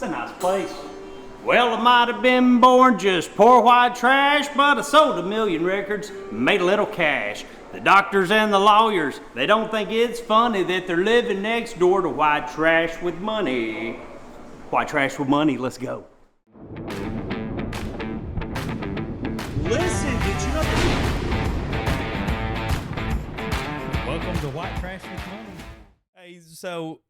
It's a nice place. Well, I might have been born just poor white trash, but I sold 1 million records, made a little cash. The doctors and the lawyers, they don't think it's funny that they're living next door to white trash with money. White trash with money, let's go. Listen, did you know? Welcome to White Trash with Money. Hey, so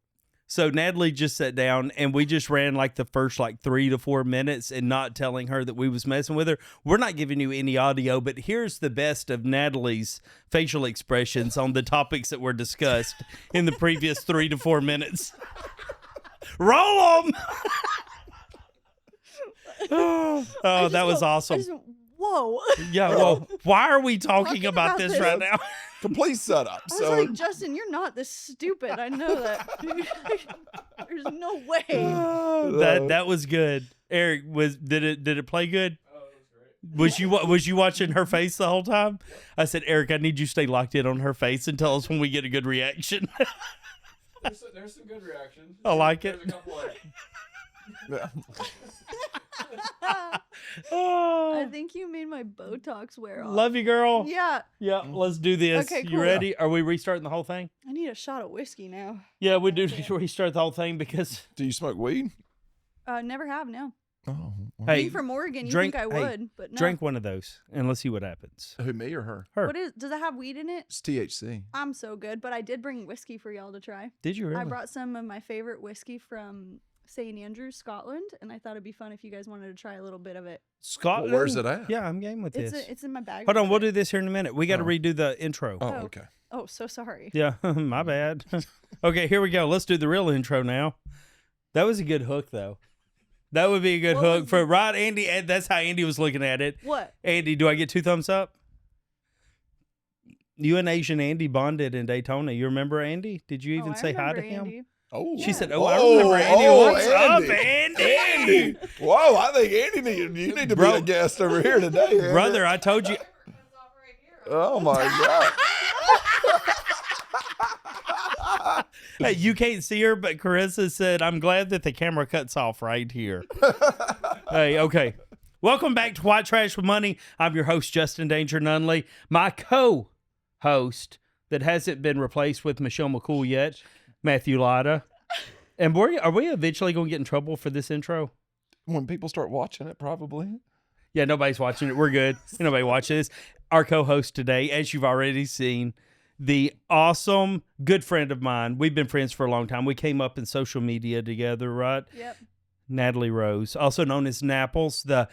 Natalie just sat down and we just ran like the first 3 to 4 minutes and not telling her that we was messing with her. We're not giving you any audio, but here's the best of Natalie's facial expressions on the topics that were discussed in the previous 3 to 4 minutes. Roll them! Oh, that was awesome. Whoa. Yeah, well, why are we talking about this right now? Complete setup. I was like, Justin, you're not this stupid. I know that. There's no way. That was good. Eric, did it play good? Oh, it was great. Was you watching her face the whole time? I said, Eric, I need you to stay locked in on her face and tell us when we get a good reaction. There's some good reactions. I like it. There's a couple I think you made my Botox wear off. Love you, girl. Yeah. Yeah, let's do this. Okay, You cool. ready? Are we restarting the whole thing? I need a shot of whiskey now. Yeah, we do restart the whole thing because... Do you smoke weed? Never have, no. Oh. Well. Hey, Me from Oregon, you drink- think I hey, would, but no. drink one of those and let's see what happens. Who, me or her? Her. Does it have weed in it? It's THC. I'm so good, but I did bring whiskey for y'all to try. Did you really? I brought some of my favorite whiskey from St. Andrews, Scotland, and I thought it'd be fun if you guys wanted to try a little bit of it. Scotland? Where's it at? Yeah, I'm game with this. It's in my bag. Hold on, over we'll there. do this here in a minute. We got to redo the intro. Oh, okay. Oh, so sorry. Yeah, my bad. Okay, here we go. Let's do the real intro now. That was a good hook, though. That would be a good hook for right, Andy. And that's how Andy was looking at it. What? Andy, do I get 2 thumbs up? You and Asian Andy bonded in Daytona. You remember Andy? Did you even I say hi to remember him? Andy. Oh, She said, "Oh, I remember Andy. What's up, Andy? Andy. Whoa, I think Andy you need to be a guest over here today, Andy. Brother, I told you." Oh my God. Hey, you can't see her, but Carissa said, "I'm glad that the camera cuts off right here." Hey, okay. Welcome back to White Trash with Money. I'm your host, Justin Danger Nunley. My co-host that hasn't been replaced with Michelle McCool yet, Matthew Lada. And are we eventually going to get in trouble for this intro? When people start watching it, probably. Yeah, nobody's watching it. We're good. Nobody watching this. Our co-host today, as you've already seen, the awesome good friend of mine. We've been friends for a long time. We came up in social media together, right? Yep. Natalie Rose, also known as Napples, the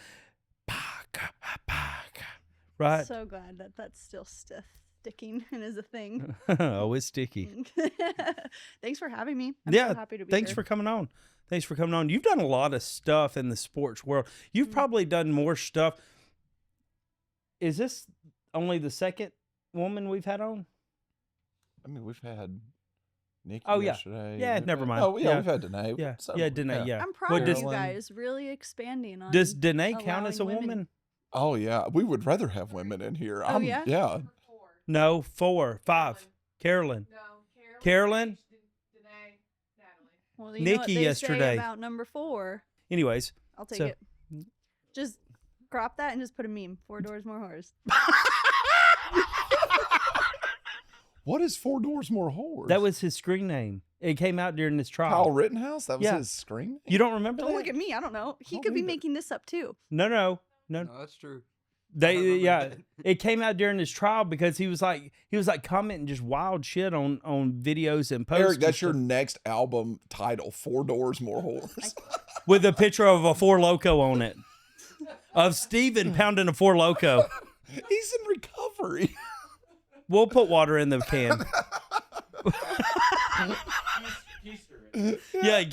right? So glad that that's still sticking and is a thing. Oh, it's sticky. Thanks for having me. I'm Yeah, so happy to be thanks here. for coming on. Thanks for coming on. You've done a lot of stuff in the sports world. You've probably done more stuff. Is this only the second woman we've had on? I mean, we've had Nikki Oh, yesterday. yeah, never mind. Oh, yeah, Yeah. we've had Danae. Yeah, So, yeah, Danae, yeah. I'm proud Well, of does- you guys really expanding on. Does Danae count as a allowing woman? Oh, yeah. We would rather have women in here. Oh, yeah? Yeah. No, 4, 5. Carolyn. No, Carolyn? Danae, Natalie. Well, you know what Nikki they yesterday. say about number 4. Anyways, I'll take So- it. Just crop that and just put a meme. 4 doors, more horrors. What is Four Doors More Whores? that was his screen name. It came out during this trial. Kyle Rittenhouse? That was Yeah. his screen? You don't remember Don't that? look at me. I don't know. He don't could be either. making this up too. No. No, that's true. They remember yeah, that. it came out during his trial because he was like commenting just wild shit on videos and posts. Eric, and that's your stuff next album title, Four Doors More Whores. with a picture of a Four Loko on it, of Steven pounding a Four Loko. He's in recovery. We'll put water in the can. Yeah.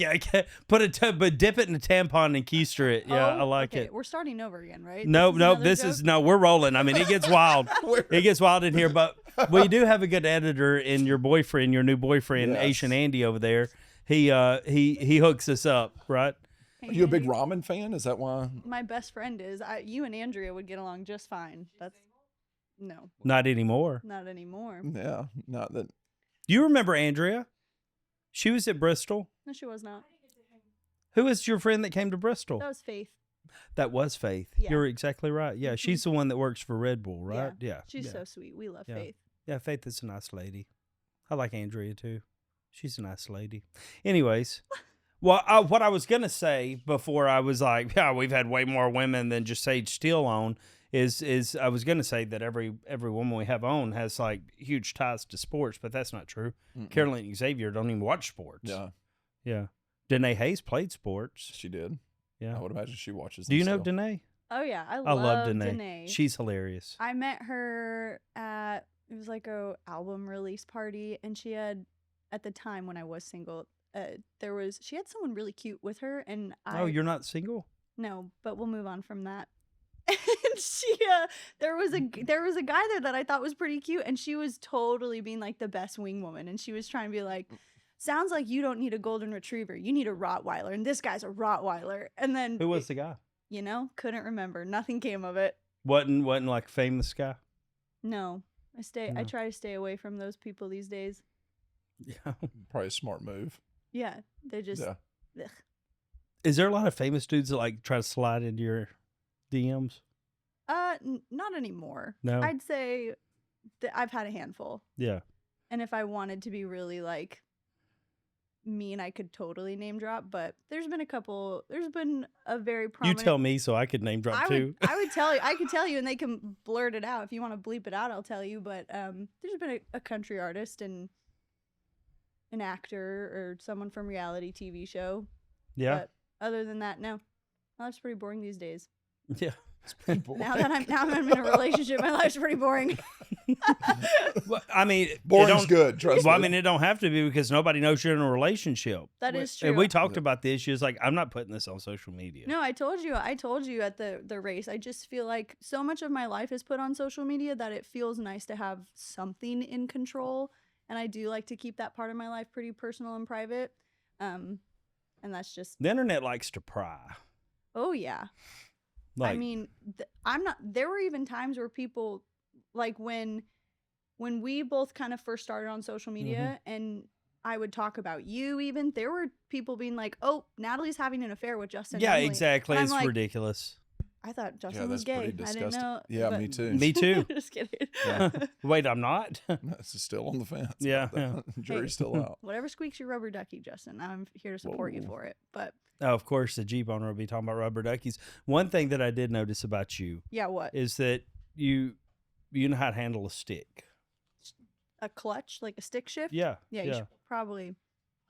Put but dip it in a tampon and keister it. Yeah, I like okay. it. We're starting over again, right? No, This is another joke? we're rolling. I mean, it gets wild. It gets wild in here, but we do have a good editor in your new boyfriend, Yes. Asian Andy over there. He hooks us up, right? Are you a big ramen fan? Is that why? My best friend is. You and Andrea would get along just fine. That's no, Not anymore. not anymore. Yeah, not that. Do you remember Andrea? She was at Bristol. No, she was not. Who is your friend that came to Bristol? That was Faith. That was Faith. Yeah. You're exactly right. Yeah, Mhm. she's the one that works for Red Bull, right? Yeah. She's yeah. so sweet. We love Yeah. Faith. Yeah, Faith is a nice lady. I like Andrea too. She's a nice lady. Anyways, well, what I was gonna say before I was like, yeah, we've had way more women than just Sage Steele on. Is I was gonna say that every woman we have on has like huge ties to sports, but that's not true. Caroline Xavier don't even watch sports. Yeah, Yeah. Danae Hayes played sports. she did. Yeah. I would imagine she watches. Do you them know still. Danae? Oh yeah, I I love Danae. Danae. She's hilarious. I met her at it was like a album release party, and she had at the time when I was single, she had someone really cute with her, and Oh, you're not single? no, but we'll move on from that. And there was a guy there that I thought was pretty cute, and she was totally being like the best wing woman, and she was trying to be like, sounds like you don't need a golden retriever, you need a Rottweiler, and this guy's a Rottweiler. And then Who was the guy? couldn't remember. Nothing came of it. Wasn't like famous guy? No, I No. try to stay away from those people these days. Yeah. Probably a smart move. Yeah, they just Yeah. ugh. Is there a lot of famous dudes that like try to slide into your DMs? Not anymore. No. I'd say that I've had a handful. Yeah. And if I wanted to be really like mean, I could totally name drop, but there's been a very prominent You tell me so I could name drop too. I would tell you, I could tell you, and they can blurt it out. If you want to bleep it out, I'll tell you. But there's been a country artist and an actor or someone from reality TV show. Yeah. But other than that, no. My life's pretty boring these days. Yeah. Now that I'm in a relationship, my life's pretty boring. Well, I mean, Boring's good. Trust Well, I me. mean, it don't have to be because nobody knows you're in a relationship. That is true. And we talked about this. She was like, I'm not putting this on social media. No, I told you at the race. I just feel like so much of my life is put on social media that it feels nice to have something in control. And I do like to keep that part of my life pretty personal and private. And that's just, The internet likes to pry. oh yeah. Like, I mean, there were even times where people, like when we both kind of first started on social media and I would talk about you even, there were people being like, oh, Natalie's having an affair with Justin. yeah, Emily. exactly. And I'm It's like, ridiculous. I thought Justin Yeah, was that's gay. pretty I didn't disgusting. know. Yeah, but- me too. Me too. Just kidding. Wait, I'm not? This is still on the fence. Yeah, about that. Jury's still out. Whatever squeaks your rubber ducky, Justin. I'm here to support you Whoa. for it. But Oh, of course, the Jeep owner will be talking about rubber duckies. One thing that I did notice about you yeah, what? is that you know how to handle a stick. A clutch, like a stick shift? Yeah. Yeah, you should probably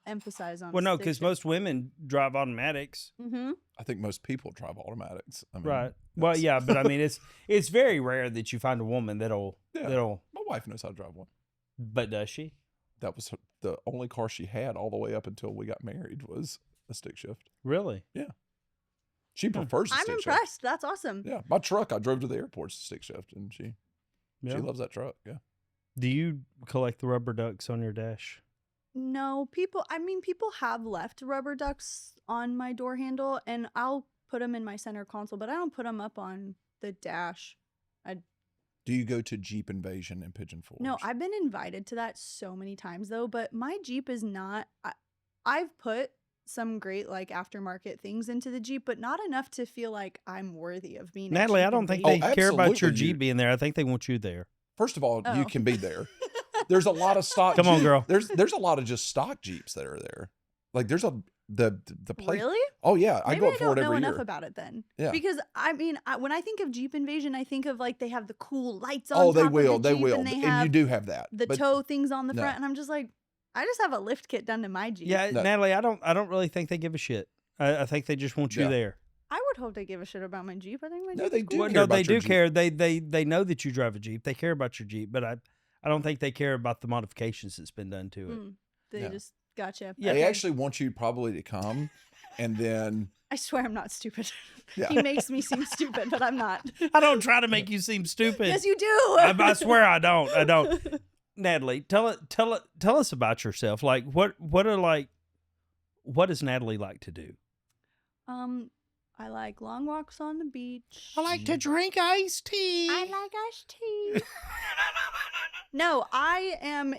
emphasize on. Well, no, because most women drive automatics. Mm-hmm. I think most people drive automatics. I mean, Right. Well, that's- yeah, but I mean, it's very rare that you find a woman that'll. My wife knows how to drive one. But does she? That was the only car she had all the way up until we got married was a stick shift. Really? She prefers a I'm stick shift. impressed. That's awesome. Yeah, my truck I drove to the airport's a stick shift, and she Yeah. loves that truck. Yeah, Do you collect the rubber ducks on your dash? No, people have left rubber ducks on my door handle, and I'll put them in my center console, but I don't put them up on the dash. Do you go to Jeep Invasion in Pigeon Forge? No, I've been invited to that so many times though, but my Jeep is not. I've put some great like aftermarket things into the Jeep, but not enough to feel like I'm worthy of being. Natalie, a I Jeep don't think invasion. they care about your absolutely you- Jeep being there. I think they want you there. First of all, Oh. you can be there. There's a lot of stock. Come on, girl. There's a lot of just stock Jeeps that are there. Like there's the place. Really? Oh yeah, I Maybe go I up for don't it know every enough year. about it then. Yeah. Because I mean, when I think of Jeep Invasion, I think of like they have the cool lights on. Oh, they top will. Of the They Jeep, will. And, they And have you do have that. the but tow things on the no. front, and I'm just like, I just have a lift kit done to my Jeep. Yeah, No. Natalie, I don't really think they give a shit. I think they just want you Yeah. there. I would hope they give a shit about my Jeep. I think my No, Jeep they is do cool. Well, care no, about they your do Jeep. care. They know that you drive a Jeep. They care about your Jeep, but I don't think they care about the modifications that's been done to it. They Yeah. just gotcha. Yeah. They Okay. actually want you probably to come, and then I swear I'm not stupid. Yeah. He makes me seem stupid, but I'm not. I don't try to make you seem stupid. Yes, you do. I swear I don't. I don't. Natalie, tell us about yourself. Like what does Natalie like to do? I like long walks on the beach. I like to drink iced tea. I like iced tea. No, I'm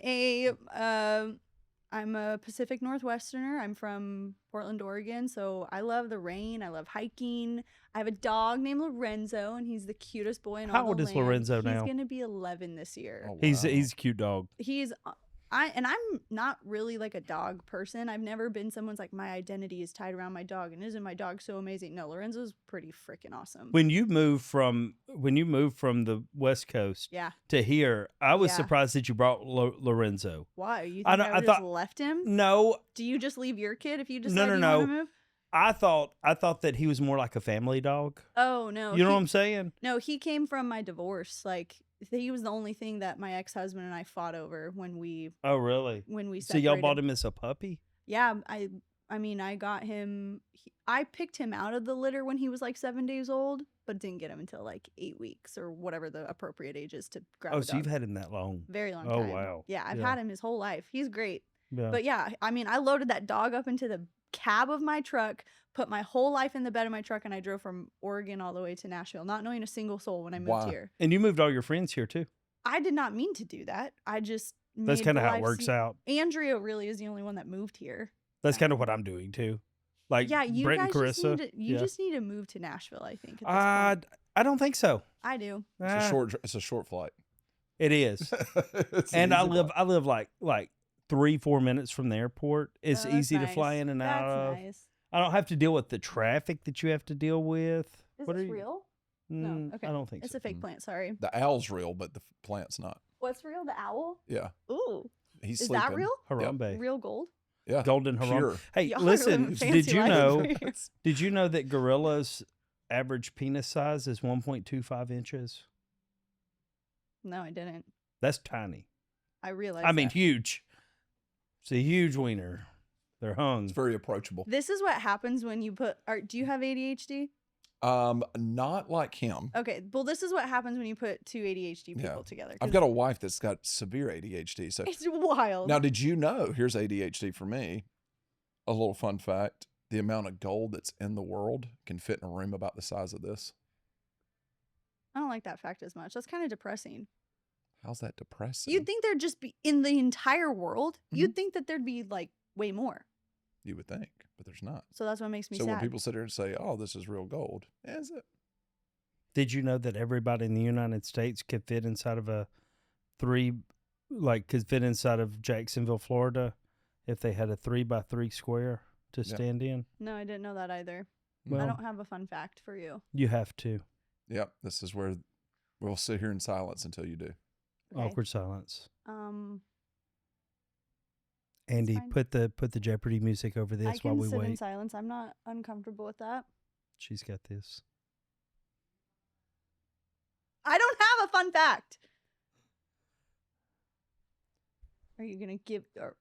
a Pacific Northwesterner. I'm from Portland, Oregon. So I love the rain. I love hiking. I have a dog named Lorenzo, and he's the cutest boy in How all old the is land. Lorenzo He's now? going to be 11 this year. Oh, He's wow. a cute dog. He's I'm not really like a dog person. I've never been someone's like my identity is tied around my dog, and isn't my dog so amazing? No, Lorenzo's pretty freaking awesome. When you moved from the West Coast Yeah. to here, I was Yeah. surprised that you brought Lorenzo. Why? You think I I, don't- I would just thought- left him? No, Do you just leave your kid if you No, decide no, you no. want to move? I thought that he was more like a family dog. Oh no. You know he- what I'm saying? No, he came from my divorce. Like he was the only thing that my ex-husband and I fought over when we Oh, really? separated. So y'all bought him as a puppy? Yeah, I mean, I got him. I picked him out of the litter when he was like 7 days old, but didn't get him until like 8 weeks or whatever the appropriate age is to grab Oh, a so dog. you've had him that long? Very long Oh, time. wow. Yeah, I've Yeah. had him his whole life. He's great. Yeah. But yeah, I mean, I loaded that dog up into the cab of my truck, put my whole life in the bed of my truck, and I drove from Oregon all the way to Nashville, not knowing a single soul when I moved Wow. here. And you moved all your friends here too. I did not mean to do that. I just That's made kind the of how it life works out. Andrea really is the only one that moved here. That's kind of what I'm doing too. Like Yeah, you Brent guys and just Carissa. need to, you yeah. just need to move to Nashville, I think. At this point. I don't think so. I do. Ah, It's a short flight. it is. It's an And I easy live flight. like 3-4 minutes from the airport. It's Oh, that's easy to fly nice. in and That's out of. nice. I don't have to deal with the traffic that you have to deal with. Is What this are you- real? Mm, okay. I don't think It's so. a fake plant. Sorry. The owl's real, but the plant's not. What's real? The owl? Yeah, Ooh, he's is sleeping. that real? Harambe. Real gold? Yeah, Golden Harambe. pure. Hey, Y'all are listen, living fancy did you life know over here. did you know that gorillas average penis size is 1.25 inches? No, I didn't. That's tiny. I realized. I mean, that. huge. It's a huge wiener. They're hung. It's very approachable. This is what happens when you put. Do you have ADHD? Not like him. Okay. Well, this is what happens when you put two ADHD people Yeah. together. I've 'cause got a wife that's got severe ADHD. So It's wild. now, did you know? Here's ADHD for me. A little fun fact: the amount of gold that's in the world can fit in a room about the size of this. I don't like that fact as much. That's kind of depressing. How's that depressing? You'd think there'd just be in the entire world. Mm-hmm. You'd think that there'd be like way more. You would think, but there's not. So that's what makes me So sad. when people sit here and say, "Oh, this is real gold," is it? Did you know that everybody in the United States could fit inside of could fit inside of Jacksonville, Florida, if they had a 3x3 square to Yeah. stand in? No, I didn't know that either. I Well, don't have a fun fact for you. you have to. Yep. This is where we'll sit here in silence until you do. Okay. Awkward silence. Andy, fine. put the Jeopardy music over I this while can we sit in wait. silence. I'm not uncomfortable with that. She's got this. I don't have a fun fact. Are you gonna give? Or...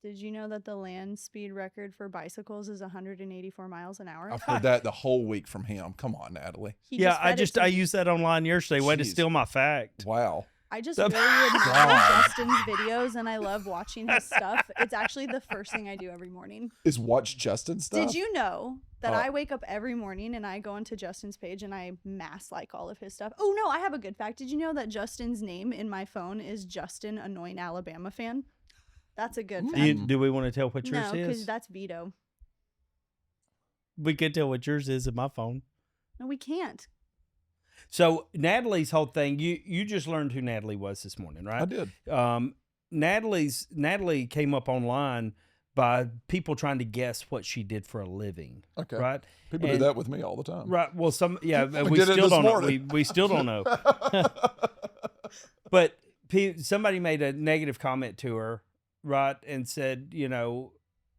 Did you know that the land speed record for bicycles is 184 miles an hour? I've heard that the whole week from him. Come on, Natalie. He Yeah, fed it to I me. used that online yesterday. Way to Jeez. steal my fact. Wow. I just The- really admire God. Justin's videos, and I love watching his stuff. It's actually the first thing I do every morning. Is watch Justin stuff? Did you know that Oh. I wake up every morning and I go onto Justin's page and I mass like all of his stuff? Oh no, I have a good fact. Did you know that Justin's name in my phone is Justin Annoying Alabama Fan? That's a good fact. Do we want to tell what yours No, because is? that's Vito. We could tell what yours is in my phone. No, we can't. So Natalie's whole thing, you just learned who Natalie was this morning, right? I did. Natalie came up online by people trying to guess what she did for a living. Okay. Right? People do And- that with me all the time. Right. Well, we We did it still this don't know. morning. We still don't know. But somebody made a negative comment to her, right, and said,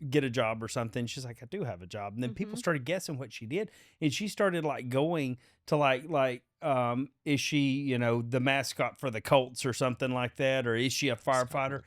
get a job or something. She's like, I do have a job. And then people started guessing what she did, and she started like going to is she the mascot for the Colts or something like that, or is she a firefighter?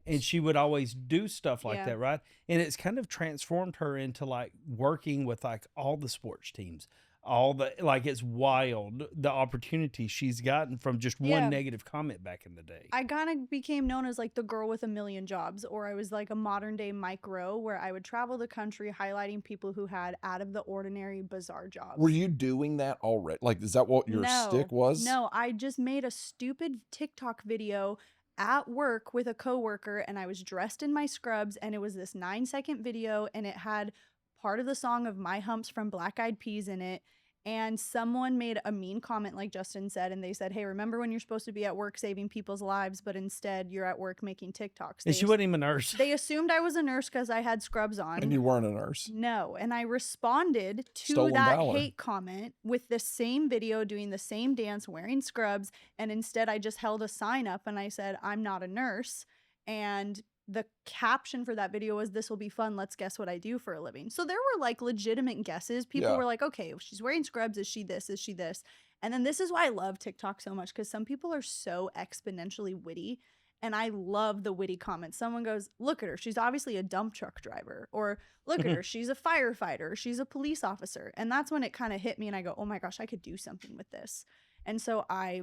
And she would always do stuff like Yeah. that, right? And it's kind of transformed her into like working with like all the sports teams. It's wild the opportunity she's gotten from just one Yeah. negative comment back in the day. I kind of became known as like the girl with a million jobs, or I was like a modern day Mike Rowe, where I would travel the country highlighting people who had out of the ordinary, bizarre jobs. Were you doing that already? Like, is that what your stick was? No, I just made a stupid TikTok video at work with a coworker, and I was dressed in my scrubs, and it was this 9-second video, and it had part of the song of My Humps from Black Eyed Peas in it. And someone made a mean comment, like Justin said, and they said, hey, remember when you're supposed to be at work saving people's lives, but instead you're at work making TikToks? And she wasn't even a nurse. They assumed I was a nurse because I had scrubs on. And you weren't a nurse. No. And I responded to Stolen that valor. hate comment with the same video doing the same dance wearing scrubs. And instead I just held a sign up and I said, I'm not a nurse. And the caption for that video was, this will be fun. Let's guess what I do for a living. So there were like legitimate guesses. People Yeah. were like, okay, if she's wearing scrubs. Is she this? Is she this? And then this is why I love TikTok so much, because some people are so exponentially witty. And I love the witty comments. Someone goes, look at her. She's obviously a dump truck driver. Or look at her. She's a firefighter. She's a police officer. And that's when it kind of hit me and I go, oh my gosh, I could do something with this. And so I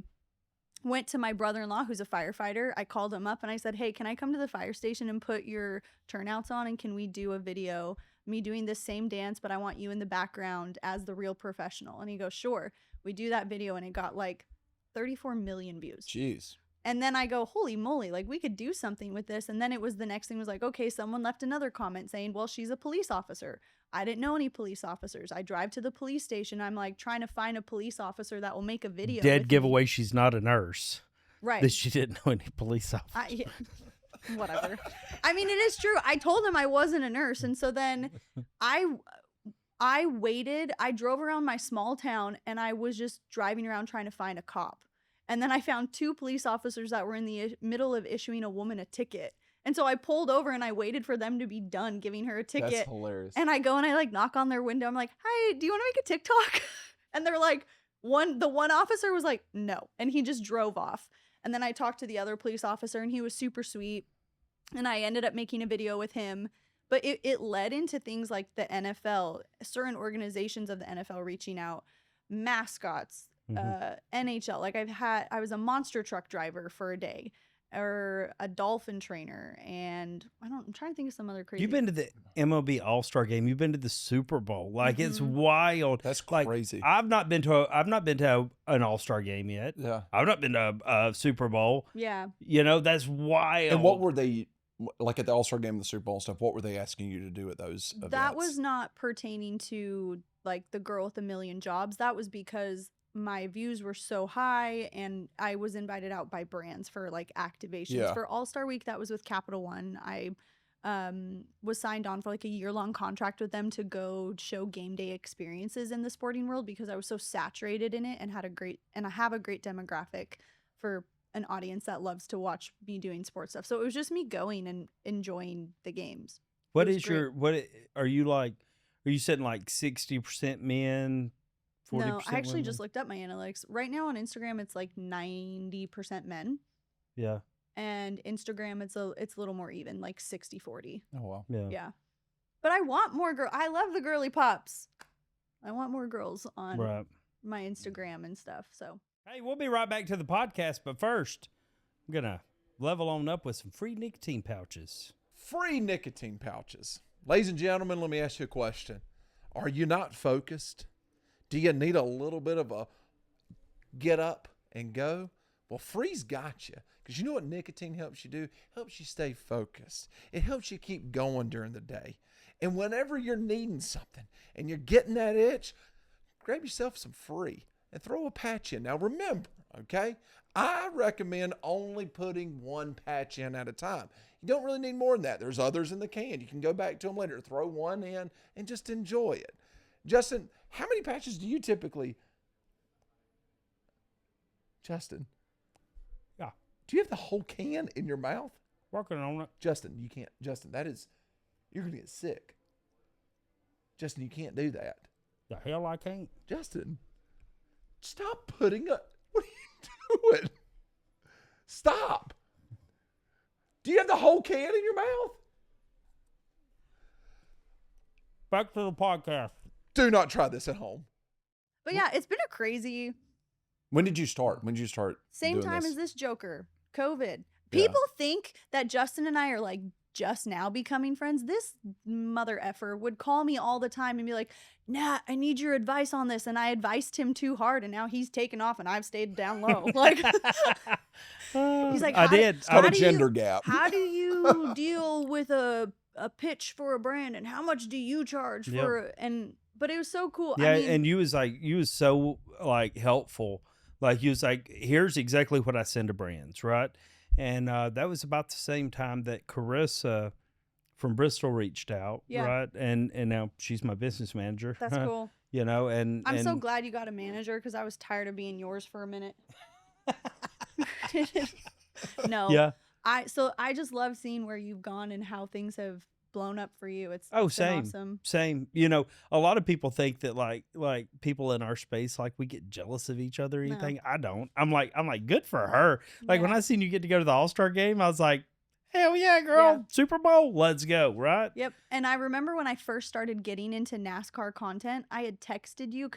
went to my brother-in-law, who's a firefighter. I called him up and I said, hey, can I come to the fire station and put your turnouts on? And can we do a video, me doing this same dance, but I want you in the background as the real professional? And he goes, sure. We do that video and it got like 34 million views. Jeez. And then I go, holy moly, like we could do something with this. And then it was the next thing was like, okay, someone left another comment saying, well, she's a police officer. I didn't know any police officers. I drive to the police station. I'm like trying to find a police officer that will make a video. Dead with giveaway. me. She's not a nurse. Right. That she didn't know any police officers. Whatever. I mean, it is true. I told him I wasn't a nurse. And so then I waited. I drove around my small town and I was just driving around trying to find a cop. And then I found 2 police officers that were in the middle of issuing a woman a ticket. And so I pulled over and I waited for them to be done giving her a ticket. That's hilarious. And I go and I like knock on their window. I'm like, hi, do you want to make a TikTok? And they're like, the one officer was like, no. And he just drove off. And then I talked to the other police officer and he was super sweet. And I ended up making a video with him. But it led into things like the NFL, certain organizations of the NFL reaching out, mascots, NHL. Like I was a monster truck driver for a day, or a dolphin trainer, and I'm trying to think of some other crazy. You've been to the MLB All-Star game. You've been to the Super Bowl. Like it's wild. That's like, crazy. I've not been to an All-Star game yet. Yeah. I've not been to a Super Bowl. Yeah. You know, that's wild. And what were they, like at the All-Star game and the Super Bowl and stuff, what were they asking you to do at those events? That was not pertaining to like the girl with a million jobs. That was because my views were so high and I was invited out by brands for like activations. Yeah. For All-Star Week, that was with Capital One. I was signed on for like a year-long contract with them to go show game day experiences in the sporting world because I was so saturated in it and I have a great demographic for an audience that loves to watch me doing sports stuff. So it was just me going and enjoying the games. What was is your great. are you setting like 60% men? 40% No, I actually women? just looked up my analytics. Right now on Instagram, it's like 90% men. Yeah. And Instagram, it's a little more even, like 60-40. Oh, wow. Yeah. Yeah. But I want more I love the girly pops. I want more girls on Right. my Instagram and stuff. So Hey, we'll be right back to the podcast, but first, I'm going to level on up with some free nicotine pouches. Free nicotine pouches. Ladies and gentlemen, let me ask you a question. Are you not focused? Do you need a little bit of a get up and go? Well, Free's got you. Because you know what nicotine helps you do? Helps you stay focused. It helps you keep going during the day. And whenever you're needing something and you're getting that itch, grab yourself some Free and throw a patch in. Now remember, okay, I recommend only putting 1 patch in at a time. You don't really need more than that. There's others in the can. You can go back to them later, throw 1 in, and just enjoy it. Justin, how many patches do you typically... Justin. Yeah. Do you have the whole can in your mouth? Working on it. Justin, you can't. Justin, you're going to get sick. Justin, you can't do that. The hell I can't. Justin, stop putting up. What are you doing? Stop. Do you have the whole can in your mouth? Back to the podcast. Do not try this at home. but yeah, it's been a crazy When did you start? same doing time this? as this Joker, COVID. People think that Justin and I are like just now becoming friends, this mother effer would call me all the time and be like, Nat, I need your advice on this. And I advised him too hard, and now he's taken off and I've stayed down low. Like, he's like, I did. It's called how a do gender you- gap. how do you deal with a pitch for a brand, and how much do you charge Yep. for but it was so cool. Yeah, I mean, and you was so like helpful. Like you was like, here's exactly what I send to brands, right? And that was about the same time that Carissa from Bristol reached out, Yeah. right? And now she's my business manager. that's cool. You know, and I'm so and- glad you got a manager, because I was tired of being yours for a minute. No. Yeah. I just love seeing where you've gone and how things have blown up for you. It's Oh, been same. awesome. Same. You know, a lot of people think that like people in our space, like we get jealous of each other or No. anything. I don't. I'm like, good for her. Like when Yeah. I seen you get to go to the All-Star game, I was like, hell yeah, girl. Yeah. Super Bowl, let's go, right? Yep. And I remember when I first started getting into NASCAR content, I had texted you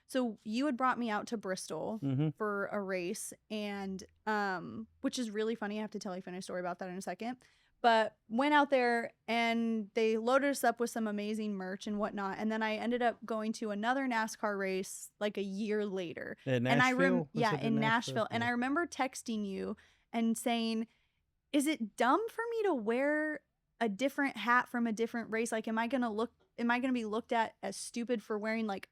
so you had brought me out to Bristol Mm-hmm. for a race, and which is really funny. I have to tell you a funny story about that in a second. But went out there and they loaded us up with some amazing merch and whatnot. And then I ended up going to another NASCAR race like a year later. In And Nashville? Was yeah, it in Nashville. And Yeah. I remember texting you and saying, is it dumb for me to wear a different hat from a different race? Like, am I going to be looked at as stupid for wearing like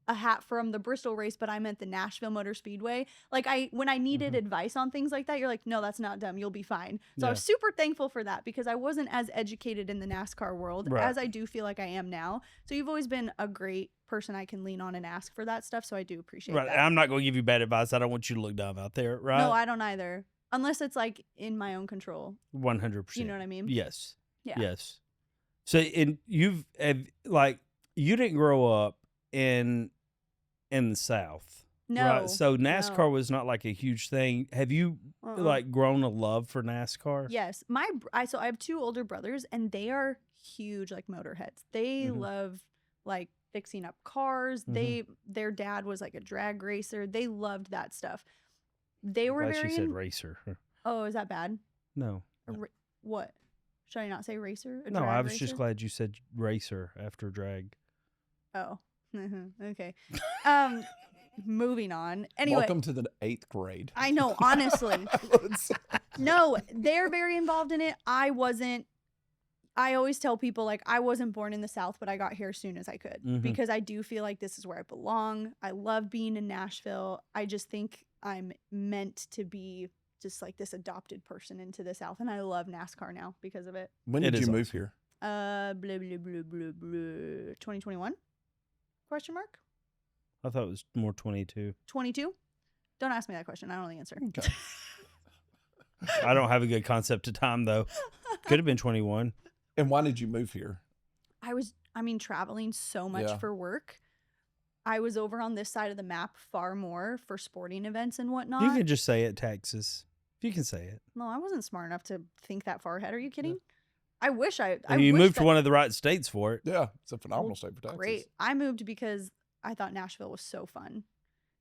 a hat from the Bristol race, but I'm at the Nashville Motor Speedway? Like, when I needed advice on things like that, you're like, no, that's not dumb. You'll be fine. So I was super thankful for that, because I wasn't as educated in the NASCAR world Right. as I do feel like I am now. So you've always been a great person I can lean on and ask for that stuff. So I do appreciate Right. that. I'm not going to give you bad advice. I don't want you to look dumb out there, right? No, I don't either. Unless it's like in my own control. 100%. You know what I mean? Yes. Yeah. Yes. So, and you didn't grow up in the South. No. Right? So NASCAR no. was not like a huge thing. Have you Uh-uh. like grown a love for NASCAR? Yes, so I have two older brothers, and they are huge like motorheads. They Mhm. love like fixing up cars. Their dad was like a drag racer. They loved that stuff. They were Glad very. she said racer. Oh, is that bad? No. What? Should I not say racer? A No, drag I was just racer? glad you said racer after drag. Oh, okay. Moving on. Anyway, Welcome to the 8th grade. I know. Honestly, Let's- no, they're very involved in it. I wasn't. I always tell people, like, I wasn't born in the South, but I got here as soon as I could, Mhm. because I do feel like this is where I belong. I love being in Nashville. I just think I'm meant to be just like this adopted person into the South, and I love NASCAR now because of it. when It did is you move here? Blah blah blah blah blah. 2021? Question mark? I thought it was more 22. 22? Don't ask me that question. I don't know the answer. Okay. I don't have a good concept of time though. Could have been 21. And why did you move here? Traveling so much Yeah. for work. I was over on this side of the map far more for sporting events and whatnot. You can just say it, Texas. You can say it. No, I wasn't smart enough to think that far ahead. Are you kidding? I wish I. And you moved to one of the right states for it. Yeah, it's a phenomenal state for Texas. Great. I moved because I thought Nashville was so fun,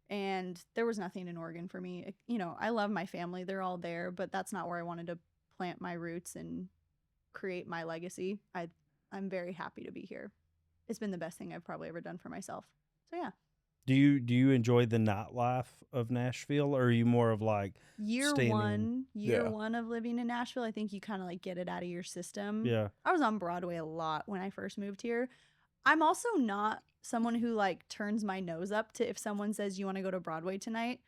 and there was nothing in Oregon for me. You know, I love my family; they're all there, but that's not where I wanted to plant my roots and create my legacy. I'm very happy to be here. It's been the best thing I've probably ever done for myself. So yeah. Do you enjoy the nightlife of Nashville, or are you more of like Year staying one Yeah. of living in Nashville, I think you kind of like get it out of your system. yeah? I was on Broadway a lot when I first moved here. I'm also not someone who like turns my nose up to if someone says you want to go to Broadway tonight.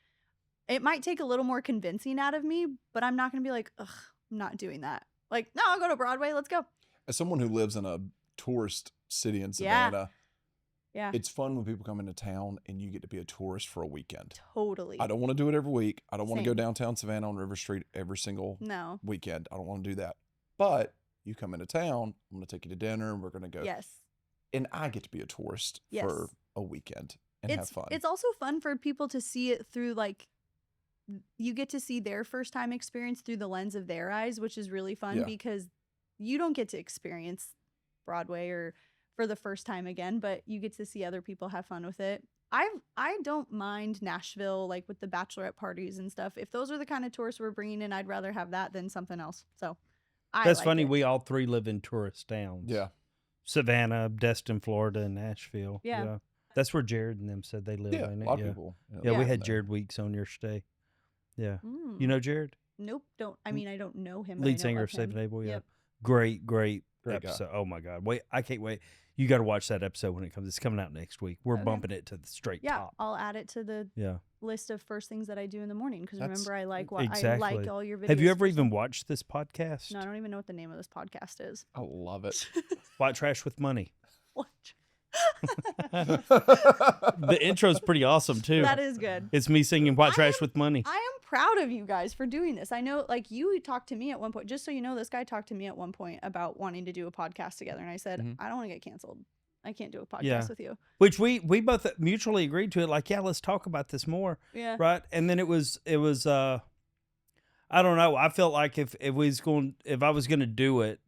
It might take a little more convincing out of me, but I'm not going to be like, ugh, I'm not doing that. Like, no, I'll go to Broadway. Let's go. As someone who lives in a tourist city in Yeah. Savannah, Yeah, it's fun when people come into town and you get to be a tourist for a weekend. totally. I don't want to do it every week. I don't want to go Same. downtown Savannah on River Street every single No. weekend. I don't want to do that. But you come into town, I'm going to take you to dinner and we're going to go. Yes. And I get to be a tourist Yes. for a weekend and have fun. It's also fun for people to see it through like you get to see their first time experience through the lens of their eyes, which is really fun Yeah. because you don't get to experience Broadway or for the first time again, but you get to see other people have fun with it. I don't mind Nashville, like with the bachelorette parties and stuff. If those are the kind of tourists we're bringing in, I'd rather have that than something else. So That's like funny. it. We all three live in tourist towns. Yeah. Savannah, Destin, Florida, and Nashville. Yeah. That's where Jared and them said they live. Yeah. ain't A it? lot of people. Yeah, we Yeah. had Jared Weeks on your stay. Yeah. Mm. You know Jared? Nope. Don't. I mean, I don't know him. But I Lead know singer of of Safe him. and Able. Yeah. Yep. Great Great guy. episode. Oh my God. Wait, I can't wait. You got to watch that episode when it comes. It's coming out next week. We're Okay. bumping it to the straight Yeah, top. I'll add it to the Yeah. list of first things that I do in the morning because That's- remember I like what I Exactly. like all your videos. Have you ever first even thing. watched this podcast? No, I don't even know what the name of this podcast is. I love it. White Trash with Money. What? The intro's pretty awesome too. That is good. It's me singing White I Trash am- with Money. I am proud of you guys for doing this. I know, like, you talked to me at one point, just so you know, this guy talked to me at one point about wanting to do a podcast together. And I said, Mhm. I don't want to get canceled. I can't do a podcast Yeah. with you. Which we both mutually agreed to it. Like, yeah, let's talk about this more. Yeah. Right. And then it was I don't know. I felt like if I was going to do it,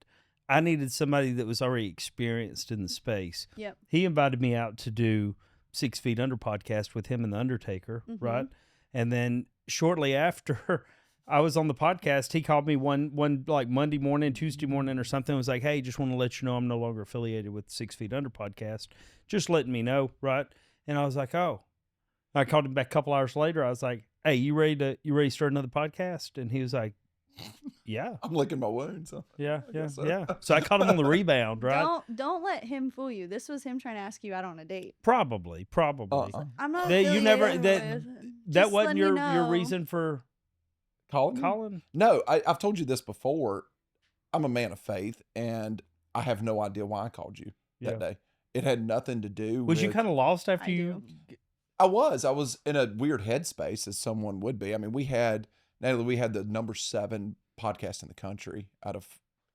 I needed somebody that was already experienced in the space. Yep. He invited me out to do 6 Feet Under podcast with him and the Undertaker, Mhm. right? And then shortly after I was on the podcast, he called me one like Monday morning, Tuesday morning or something. It was like, hey, just want to let you know I'm no longer affiliated with 6 Feet Under podcast. Just letting me know, right? And I was like, oh. I called him back a couple hours later. I was like, hey, you ready to start another podcast? And he was like, yeah. I'm licking my wounds. Huh? Yeah, I yeah, guess so. yeah. So I caught him on the rebound, right? Don't let him fool you. This was him trying to ask you out on a date. Probably. I'm not. That you never- affiliated that- with- That Just wasn't letting you your know. reason for Calling? calling? No, I've told you this before. I'm a man of faith, and I have no idea why I called you that day. It had nothing to do Was with... you kind of lost after I you? I was in a weird headspace, as someone would be. I mean, we had the number 7 podcast in the country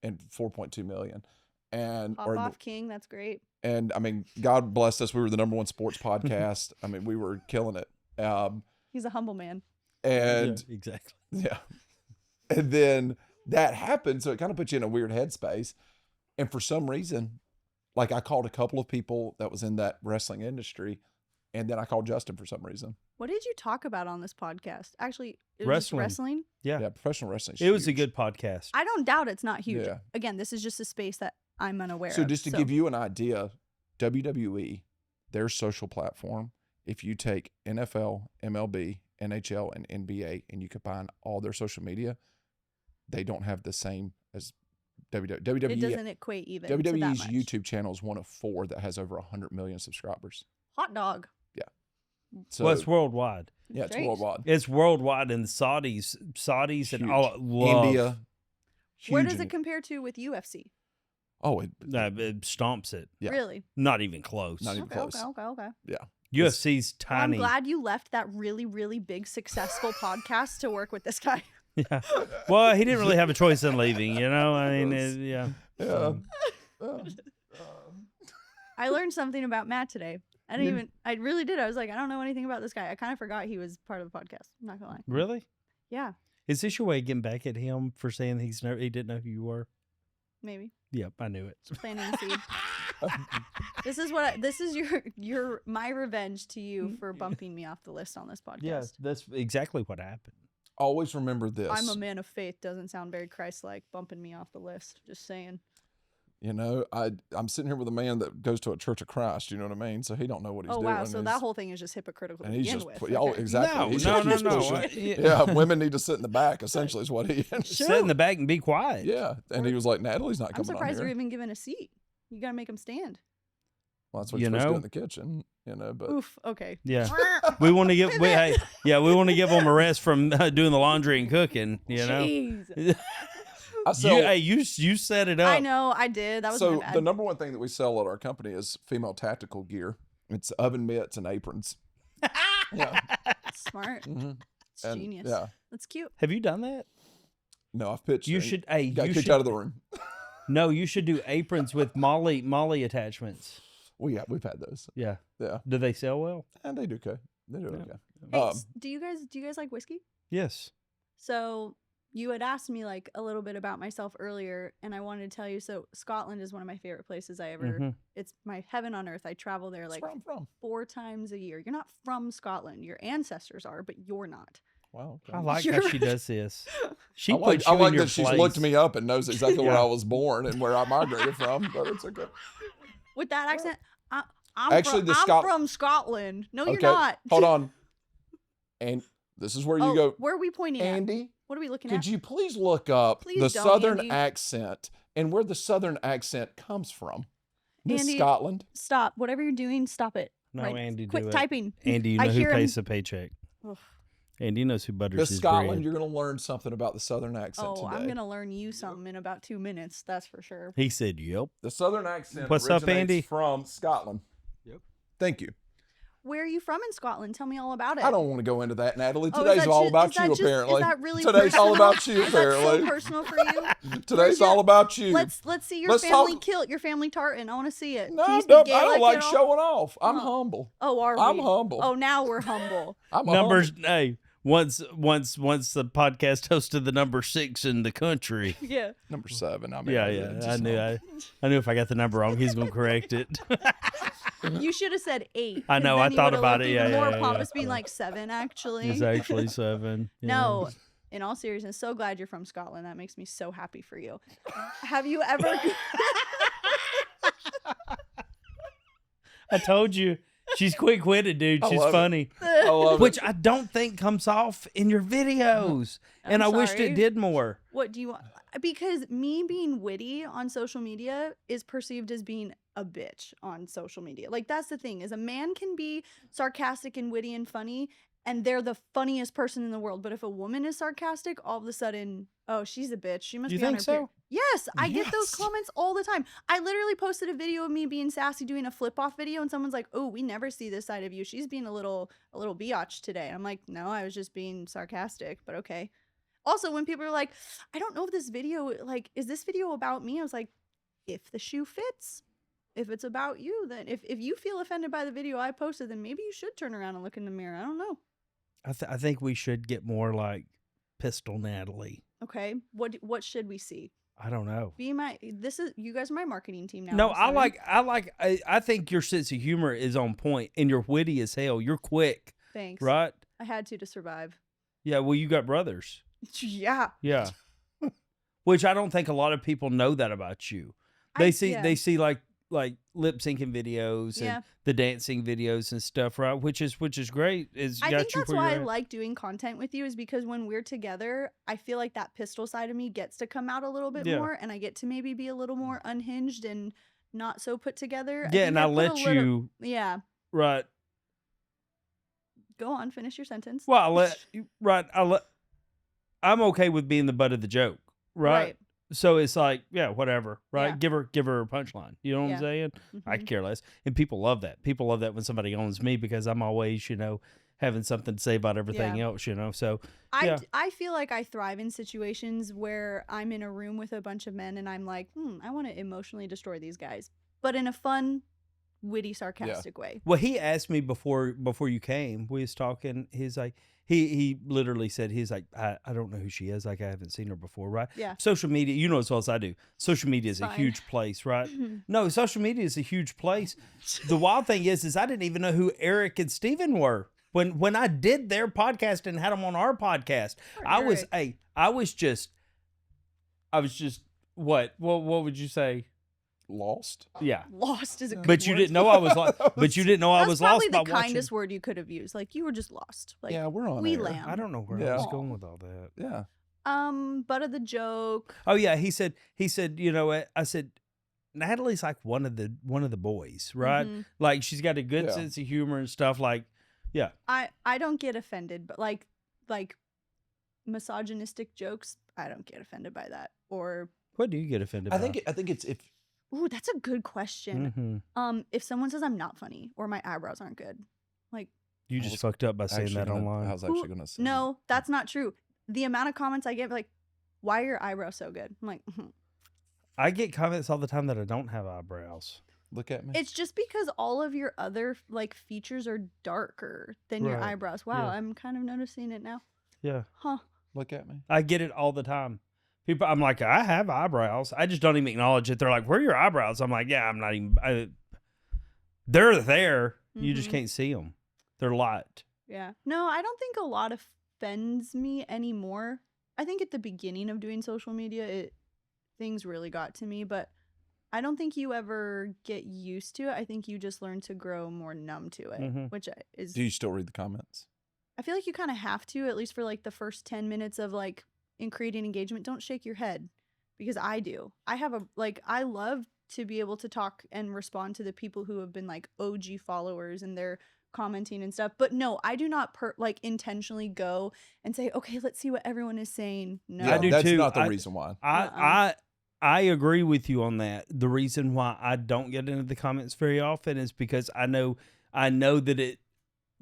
and 4.2 million. And Pop off King. That's great. and I mean, God bless us. We were the number 1 sports podcast. I mean, we were killing it. He's a humble man. And Yeah, exactly. yeah. And then that happened. So it kind of put you in a weird headspace. And for some reason, like, I called a couple of people that was in that wrestling industry. And then I called Justin for some reason. What did you talk about on this podcast? Actually, it was just Wrestling. wrestling. Yeah. Yeah, professional wrestling. It was a good podcast. I don't doubt it's not huge. Yeah. Again, this is just a space that I'm unaware So of. just to give you an idea, WWE, their social platform, if you take NFL, MLB, NHL, and NBA, and you combine all their social media, they don't have the same as WWE. it doesn't equate even. to that WWE's much. YouTube channel is one of 4 that has over 100 million subscribers. Hot dog. So Well, it's worldwide. yeah, it's Great. worldwide. It's worldwide, and Saudis and Huge. all love. India. Where huge does in- it compare to with UFC? Oh, it, It stomps it. Yeah. Really? Not even close. Not even Okay, close. okay. UFC's Well, I'm tiny. glad you left that really, really big, successful podcast to work with this guy. Yeah. Well, he didn't really have a choice in leaving. You know, I mean, yeah. yeah. I learned something about Matt today. I really did. I was like, I don't know anything about this guy. I kind of forgot he was part of the podcast. I'm not gonna lie. Really? Yeah, Is this your way of getting back at him for saying he didn't know who you were? maybe. Yep, I knew it. Planting a seed. This is my revenge to you for bumping me off the list on this podcast. Yeah, that's exactly what happened. Always remember this. I'm a man of faith doesn't sound very Christ-like, bumping me off the list. Just saying. You know, I'm sitting here with a man that goes to a Church of Christ. You know what I mean? So he don't know what he's Oh doing. wow, so and that he's- whole thing is just hypocritical to and he's begin just with. oh, Okay. exactly. No, He's no, just no, no. pushing. Yeah, women need to sit in the back. Essentially, is what he. Sit in the back and be quiet. Yeah, and he was like, Natalie's not I'm coming on surprised here. you're even given a seat. You gotta make him stand. Well, that's what You you're supposed to do know? in the kitchen. You know, but Oof. Okay. Yeah. We want to give we want to give him a rest from doing the laundry and cooking. You know. Jeez. I sell. You set it up. I know. I did. That was my So bad. the number one thing that we sell at our company is female tactical gear. It's oven mitts and aprons. Yeah. Smart. Mhm. It's And, genius. Yeah. That's cute. Have you done that? No, I've pitched. You and should. got You kicked should, out of the room. No, you should do aprons with Molly attachments. Well, yeah, we've had those. Yeah. Yeah, Do they sell well? and they do okay. They do Yeah. okay. Hey, Um, do you guys like whiskey? Yes. So you had asked me like a little bit about myself earlier, and I wanted to tell you. So Scotland is one of my favorite places I ever. Mhm. It's my heaven on earth. I travel there That's like where I'm from. 4 times a year. You're not from Scotland. Your ancestors are, but you're not. Wow. Okay. I like how she does this. She I like, puts you I like in your that she's place. looked me up and knows exactly where Yeah. I was born and where I migrated from, but it's okay. With that accent, I'm Actually, from, the I'm from Scotland. No, you're Okay, not. hold on. And this is where you go. Where are we pointing at? Andy, What are we looking could at? you please look up Please the don't, Southern Andy. accent and where the Southern accent comes from? Miss Andy, Scotland. Stop. Whatever you're doing, stop it. No, Right. Andy, do Quit it. typing. Andy, you I know who hear pays him. the paycheck. Ugh. Andy knows who butters Miss his Scotland, bread. you're going to learn something about the Southern accent Oh, today. I'm gonna learn you something in about 2 minutes. That's for sure. He said, "Yep." The Southern accent What's up, originates Andy? from Scotland. Yep. Thank you. Where are you from in Scotland? Tell me all about it. I don't want to go into that, Natalie. Oh, is Today's that all ju- about is that you, just- apparently. Is that really Today's all personal? about you, Is that apparently. so personal for you? Today's all about you. Let's see your Let's family talk- kilt, your family tartan. I want to see it. No, Can I you speak don't, I Gaelic don't like at all? showing off. I'm Huh. humble. Oh, are we? I'm humble. Oh, now we're humble. I'm a Numbers. humble. Hey, once the podcast hosted the number 6 in the country. Yeah. Number 7. I mean, Yeah, it's I just knew. humble. I knew if I got the number wrong, he's gonna correct it. You should have said 8. I know, 'cause I then you thought would've about looked it. even Yeah, more yeah, pompous, yeah. being like 7 actually. It's actually 7. yeah. No, in all seriousness, so glad you're from Scotland. That makes me so happy for you. Have you ever? I told you, she's quick-witted, dude. I She's love it. funny, I love which it. I don't think comes off in your videos, and I I'm wished sorry. it did more. What do you want? Because me being witty on social media is perceived as being a bitch on social media. Like that's the thing is a man can be sarcastic and witty and funny and they're the funniest person in the world. But if a woman is sarcastic, all of a sudden, oh, she's a bitch. She must You be on think her so? period. Yes, I get those Yes. comments all the time. I literally posted a video of me being sassy doing a flip off video and someone's like, "Oh, we never see this side of you. She's being a little biatch today." And I'm like, "No, I was just being sarcastic, but okay." Also, when people are like, I don't know if this video, like, is this video about me? I was like, if the shoe fits, if it's about you, then if you feel offended by the video I posted, then maybe you should turn around and look in the mirror. I don't know. I think we should get more like Pistol Natalie. Okay. What should we see? I don't know. You guys are my marketing team now. No, I'm sorry. I think your sense of humor is on point and you're witty as hell. You're quick, Thanks. right? I had to survive. Yeah, well, you got brothers. Yeah. Yeah. Which I don't think a lot of people know that about you. They see like lip syncing videos Yeah. and the dancing videos and stuff, right? Which is great. It's I got think you that's where why I you're at. like doing content with you is because when we're together, I feel like that pistol side of me gets to come out a little bit Yeah. more and I get to maybe be a little more unhinged and not so put together. Yeah, think and I put a let little- you Yeah. right. Go on, finish your sentence. Well, I let you right. I'm okay with being the butt of the joke, right? So it's like, yeah, whatever, right? Yeah. Give her a punchline. You know what Yeah. I'm saying? I Mhm. care less. And people love that. People love that when somebody owns me because I'm always, having something to say about everything Yeah. else, So I, yeah. I feel like I thrive in situations where I'm in a room with a bunch of men and I'm like, I want to emotionally destroy these guys, but in a fun, witty, sarcastic way. Well, he asked me before you came. We was talking. He's like, he literally said, he's like, I don't know who she is. Like I haven't seen her before, right? Yeah. Social media, you know as well as I do. Social media is a Fine. huge place, right? No, social media is a huge place. The wild thing is I didn't even know who Eric and Steven were. When I did their podcast and had them on our podcast, I was just what would you say? Lost. Yeah. Lost is a good But you word. didn't know I was lost. But you didn't know I That's was probably lost the by kindest word you could have used. Like you were just lost. Like Yeah, we're on we air. lamb. I don't know where I Yeah. was going with all that. Yeah. Butt of the joke. Oh yeah, he said, you know what? I said, Natalie's like one of the boys, right? Mhm. Like she's got a good Yeah. sense of humor and stuff. Like, yeah. I don't get offended, but like misogynistic jokes, I don't get offended by that. Or What do you get offended I by? think it's if ooh, that's a good question. Mhm. If someone says I'm not funny or my eyebrows aren't good, like You I just was fucked up by saying actually that gonna- online. I was who- actually going to say no, that's not true. The amount of comments I get, like, why are your eyebrows so good? I'm like, I get comments all the time that I don't have eyebrows. Look at me. it's just because all of your other like features are darker than your Right. eyebrows. Wow, Yeah. I'm kind of noticing it now. Yeah. Huh. Look at me. I get it all the time. People, I'm like, I have eyebrows. I just don't even acknowledge it. They're like, where are your eyebrows? I'm like, yeah, I'm not even. They're there. You just Mhm. can't see them. They're light. Yeah. No, I don't think a lot of offends me anymore. I think at the beginning of doing social media, things really got to me, but I don't think you ever get used to it. I think you just learn to grow more numb to it, which is. Do you still read the comments? I feel like you kind of have to, at least for like the first 10 minutes of like in creating engagement. Don't shake your head, because I do. I love to be able to talk and respond to the people who have been like OG followers and they're commenting and stuff. But no, I do not intentionally go and say, okay, let's see what everyone is saying. No, Yeah, I do that's too. not the reason why. I agree with you on that. The reason why I don't get into the comments very often is because I know that it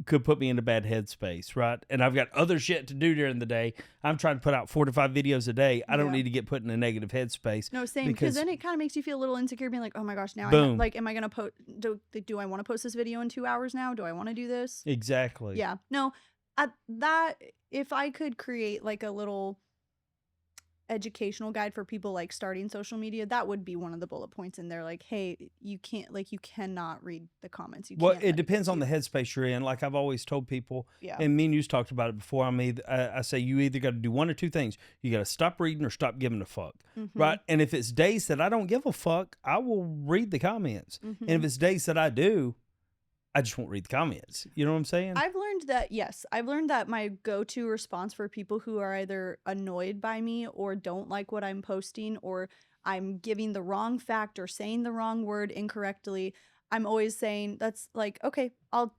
could put me in a bad headspace, right? And I've got other shit to do during the day. I'm trying to put out 4 to 5 videos a day. I don't need to get put in a negative headspace. No, same. Because then it kind of makes you feel a little insecure, being like, oh my gosh, now Boom. am I going to post? Do I want to post this video in 2 hours now? Do I want to do this? Exactly. Yeah. No, if I could create like a little educational guide for people like starting social media, that would be one of the bullet points in there. Like, hey, you cannot read the comments. Well, it depends on the headspace you're in. Like I've always told people, and me and you've talked about it before. I say you either got to do one or two things. You got to stop reading or stop giving a fuck, right? And if it's days that I don't give a fuck, I will read the comments. And if it's days that I do, I just won't read the comments. You know what I'm saying? I've learned that my go-to response for people who are either annoyed by me or don't like what I'm posting, or I'm giving the wrong fact or saying the wrong word incorrectly, I'm always saying, that's like, okay, I'll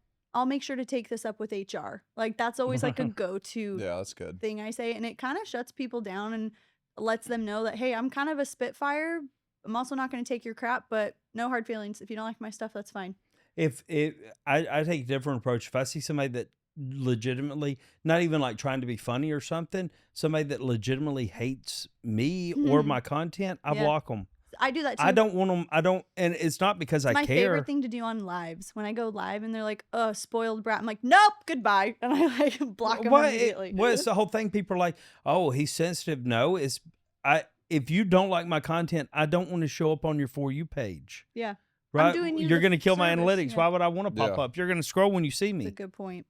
make sure to take this up with HR. Like that's always like a go-to that's good thing I say, and it kind of shuts people down and lets them know that, hey, I'm kind of a spitfire. I'm also not going to take your crap, but no hard feelings. If you don't like my stuff, that's fine. I take a different approach. If I see somebody that legitimately, not even like trying to be funny or something, somebody that legitimately hates me or my content, I block them. I do that too. I don't want them. And it's not because I care. My favorite thing to do on lives, when I go live and they're like, "Oh, spoiled brat," I'm like, "Nope, goodbye," and I like block them immediately. It's the whole thing. People are like, "Oh, he's sensitive." No, if you don't like my content, I don't want to show up on your For You page. Yeah. Right? You're going to kill my analytics. Yeah. Why would I want to pop up? You're going to scroll when you see me. That's a good point.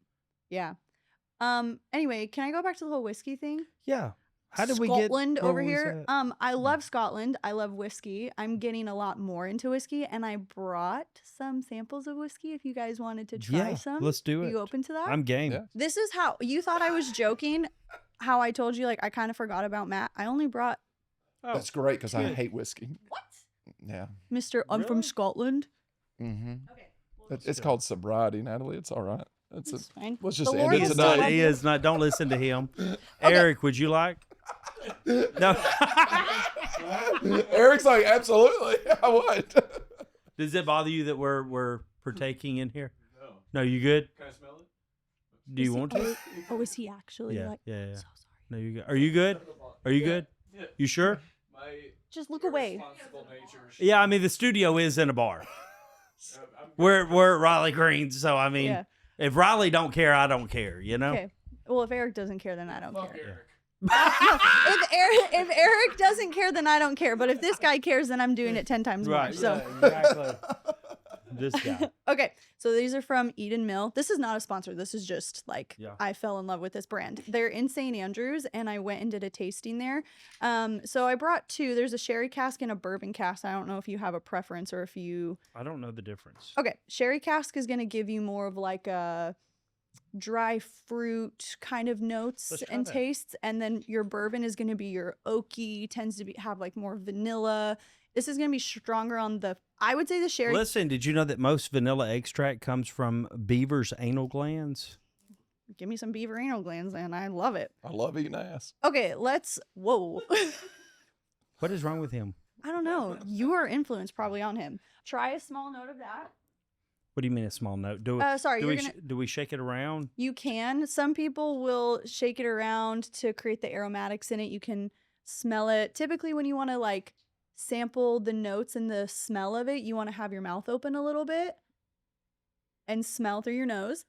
Yeah. Anyway, can I go back to the whole whiskey thing? Yeah. How did Scotland we get over here? I love Scotland. I love whiskey. I'm getting a lot more into whiskey, and I brought some samples of whiskey if you guys wanted to try some. Let's do it. Are you open to that? I'm game. Yeah. This is how you thought I was joking. How I told you, like, I kind of forgot about Matt. I only brought. Oh, that's great because I hate whiskey. What? Yeah. Mr. I'm from Scotland. Mm-hmm. Okay. It's called sobriety, Natalie. It's all right. It's fine. Let's just The end Lord it has tonight. still- He is not. Don't listen to him. Eric, would you like? No. Eric's like, absolutely. I would. Does it bother you that we're partaking in here? No. No, you good? Can I smell it? Do you want to? Oh, is he actually? Yeah, like, yeah. So sorry. No, you good? Are you good? Are you good? Yeah. You sure? My Just look away. irresponsible nature. Yeah, I mean the studio is in a bar. I'm We're at Riley Greens, so I mean, Yeah. if Riley don't care, I don't care. You know. Okay. Well, if Eric doesn't care, then I don't fuck care. Eric. If Eric doesn't care, then I don't care. But if this guy cares, then I'm doing it 10 times more. Right. So Yeah, exactly. This guy. okay, so these are from Eden Mill. This is not a sponsor. This is just like I fell in love with this brand. They're in St. Andrews, and I went and did a tasting there. So I brought two. There's a sherry cask and a bourbon cask. I don't know if you have a preference or if you. I don't know the difference. Okay, sherry cask is gonna give you more of like a dry fruit kind of notes Let's try and that. tastes, and then your bourbon is gonna be your oaky, tends to have like more vanilla. This is gonna be stronger on the. I would say the sherry. Listen, did you know that most vanilla extract comes from beaver's anal glands? Give me some beaver anal glands, and I love it. I love eating ass. Okay, whoa. What is wrong with him? I don't know. Your influence probably on him. Try a small note of that. What do you mean a small note? Sorry, Do we shake it around? You can. Some people will shake it around to create the aromatics in it. You can smell it. Typically, when you want to like sample the notes and the smell of it, you want to have your mouth open a little bit and smell through your nose.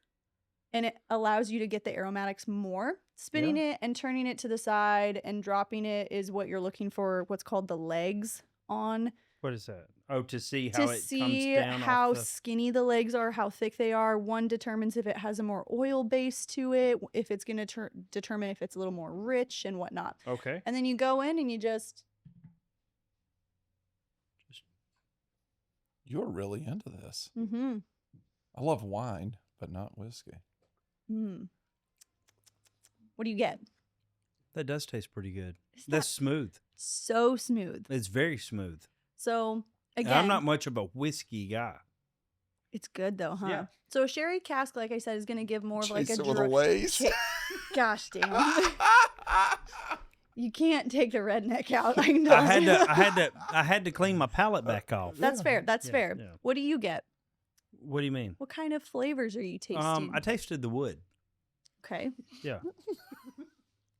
And it allows you to get the aromatics more. Spinning it and turning it to the side and dropping it is what you're looking for, what's called the legs on. What is that? Oh, to see to how it see comes down how off the... skinny the legs are, how thick they are. One determines if it has a more oil base to it, if it's going to determine if it's a little more rich and whatnot. Okay. And then you go in and you just... You're really into this. Mm-hmm. I love wine, but not whiskey. Mm. What do you get? That does taste pretty good. Isn't That's that smooth. so smooth? It's very smooth. So, And again... I'm not much of a whiskey guy. It's good though, huh? Yeah. So a sherry cask, like I said, is going to give more of like Chase a... it with a lace. Gosh dang it. You can't take the redneck out. I know. I had to clean my palate back off. That's fair. That's Yeah, fair. yeah. What do you get? What do you mean? What kind of flavors are you tasting? I tasted the wood. Okay. Yeah.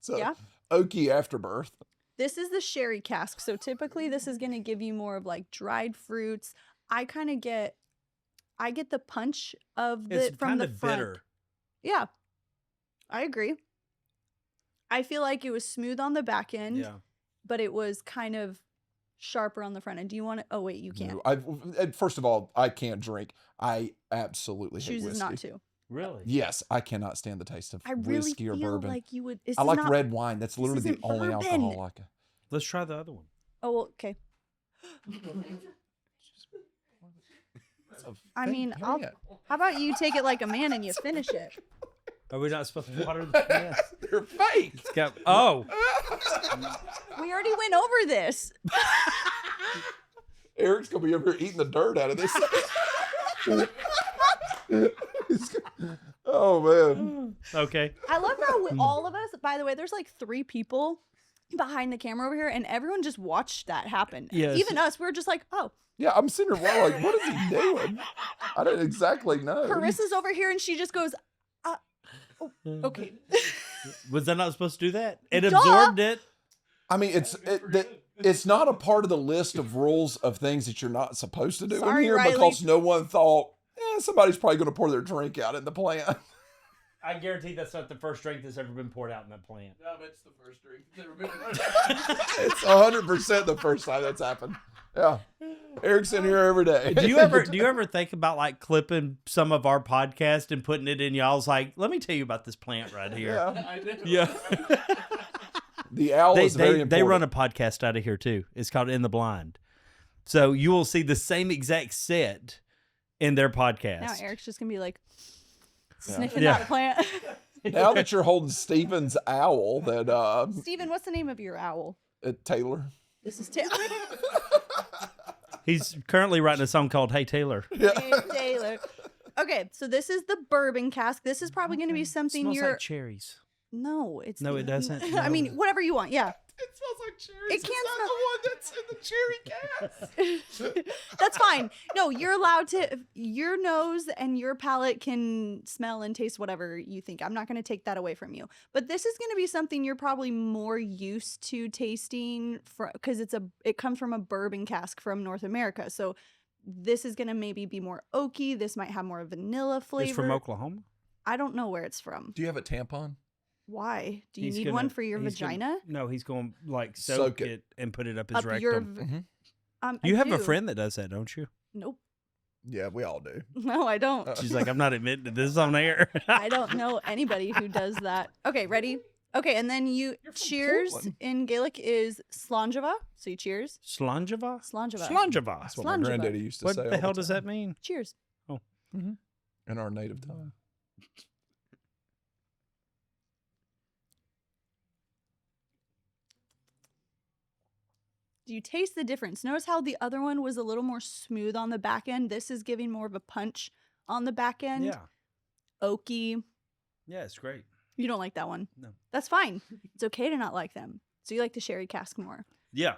So, Yeah. oaky afterbirth. This is the sherry cask. So typically this is going to give you more of like dried fruits. I get the punch of the It's from kind the of front. bitter. Yeah. I agree. I feel like it was smooth on the back end, Yeah. but it was kind of sharper on the front end. Do you want to... Oh, wait, you can't. First of all, I can't drink. I absolutely hate Chooses whiskey. not to. Really? Yes, I cannot stand the taste of I really whiskey or feel bourbon. like you would... This I is like not- red wine. That's literally the isn't only bourbon. alcohol I can. Let's try the other one. Oh, well, okay. I mean, Hurry I'll... up. How about you take it like a man and you finish it? Are we not supposed to water the plants? They're fake. It's got, oh, We already went over this. Eric's gonna be over here eating the dirt out of this. Oh man. okay. I love how all of us, by the way, there's like 3 people behind the camera over here, and everyone just watched that happen. Yes. Even us, we were just like, oh. Yeah, I'm sitting here like, what is he doing? I don't exactly know. Carissa's over here, and she just goes, oh, okay. Was I not supposed to do that? It Duh. absorbed it. I mean, it's not a part of the list of rules of things that you're not supposed to do in Sorry, here Riley. because no one thought, somebody's probably going to pour their drink out in the plant. I guarantee that's not the first drink that's ever been poured out in that plant. No, it's the first drink that's ever been. It's 100% the first time that's happened. Yeah, Eric's in here every day. Do you ever think about like clipping some of our podcast and putting it in y'all's like, let me tell you about this plant right here. Yeah. I do. Yeah. The owl is very important. They run a podcast out of here too. It's called In the Blind. So you will see the same exact set in their podcast. Now Eric's just going to be like sniffing Yeah. out the plant. Now that you're holding Steven's owl, that Steven, what's the name of your owl? Taylor. This is Taylor. He's currently writing a song called Hey Taylor. Hey, Taylor. Okay, so this is the bourbon cask. This is probably going to be something Smells you're... like cherries. No, it's... No, it doesn't? I mean, whatever you want, yeah. It smells like cherries. It can't It's not the one that's in the cherry cask. That's fine. No, you're allowed to... Your nose and your palate can smell and taste whatever you think. I'm not going to take that away from you. But this is going to be something you're probably more used to tasting because it comes from a bourbon cask from North America. So this is going to maybe be more oaky. This might have more vanilla flavor. It's from Oklahoma. I don't know where it's from. Do you have a tampon? Why? Do you He's need gonna- one for your he's gonna- vagina? No, he's going to like Soak soak it. it and put it up his Up rectum. your... Mm-hmm. I You have a do. friend that does that, don't you? Nope. Yeah, we all do. No, I don't. She's like, I'm not admitting to this on air. I don't know anybody who does that. Okay, ready? Okay, and then you from cheers Portland. in Gaelic is slánjava. So you cheers. Slánjava? Slánjava. Slánjava. That's what my Slánjava. granddaddy used to What say. the all hell does time. that mean? Cheers. In our native tongue. Do you taste the difference? Notice how the other one was a little more smooth on the back end. This is giving more of a punch on the back end. Yeah. Oaky. Yeah, it's great. You don't like that one. No. That's fine. It's okay to not like them. So you like the sherry cask more. Yeah.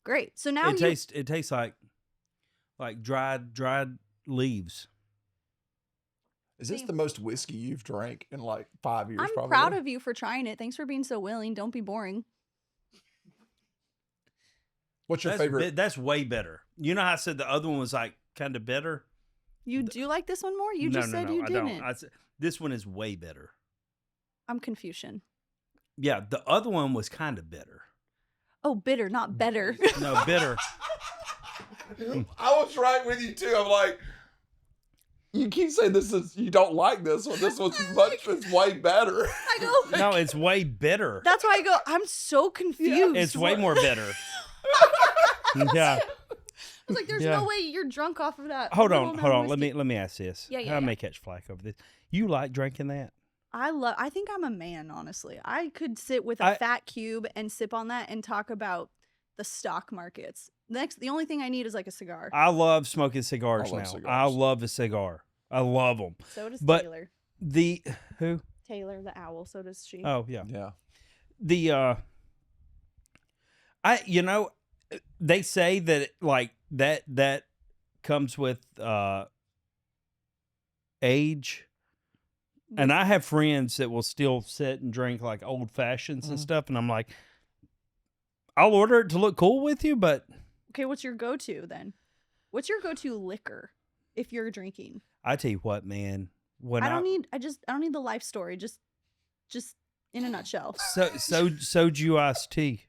Great. So now It tastes like dried leaves. Is this See- the most whiskey you've drank in like 5 years? I'm probably? proud of you for trying it. Thanks for being so willing. Don't be boring. What's your favorite? That's way better. You know how I said the other one was like kind of better? You do like this one more? You just said you I didn't. don't. This one is way better. I'm Confucian. Yeah, the other one was kind of bitter. Oh, bitter, not better. No, bitter. I was right with you too. I'm like, you keep saying you don't like this one. This one's it's way better. I go. No, it's way bitter. That's why I go. I'm so confused. It's way more bitter. Yeah. I was like, "There's Yeah. no way you're drunk off of that." Hold little on. amount of Let whiskey. me ask this. Yeah, I may catch flack over this. You like drinking that? I think I'm a man, honestly. I could sit with a fat cube and sip on that and talk about the stock markets. The only thing I need is like a cigar. I love smoking cigars I love now. cigars. I love a cigar. I love them. So does But- Taylor. Who? Taylor, the owl. So does she. Oh, yeah. Yeah. They say that like that comes with age. And I have friends that will still sit and drink like old fashions and stuff, and I'm like, I'll order it to look cool with you, but Okay, what's your go-to then? What's your go-to liquor if you're drinking? I tell you what, man, when I don't need the life story. Just in a nutshell. soju iced tea.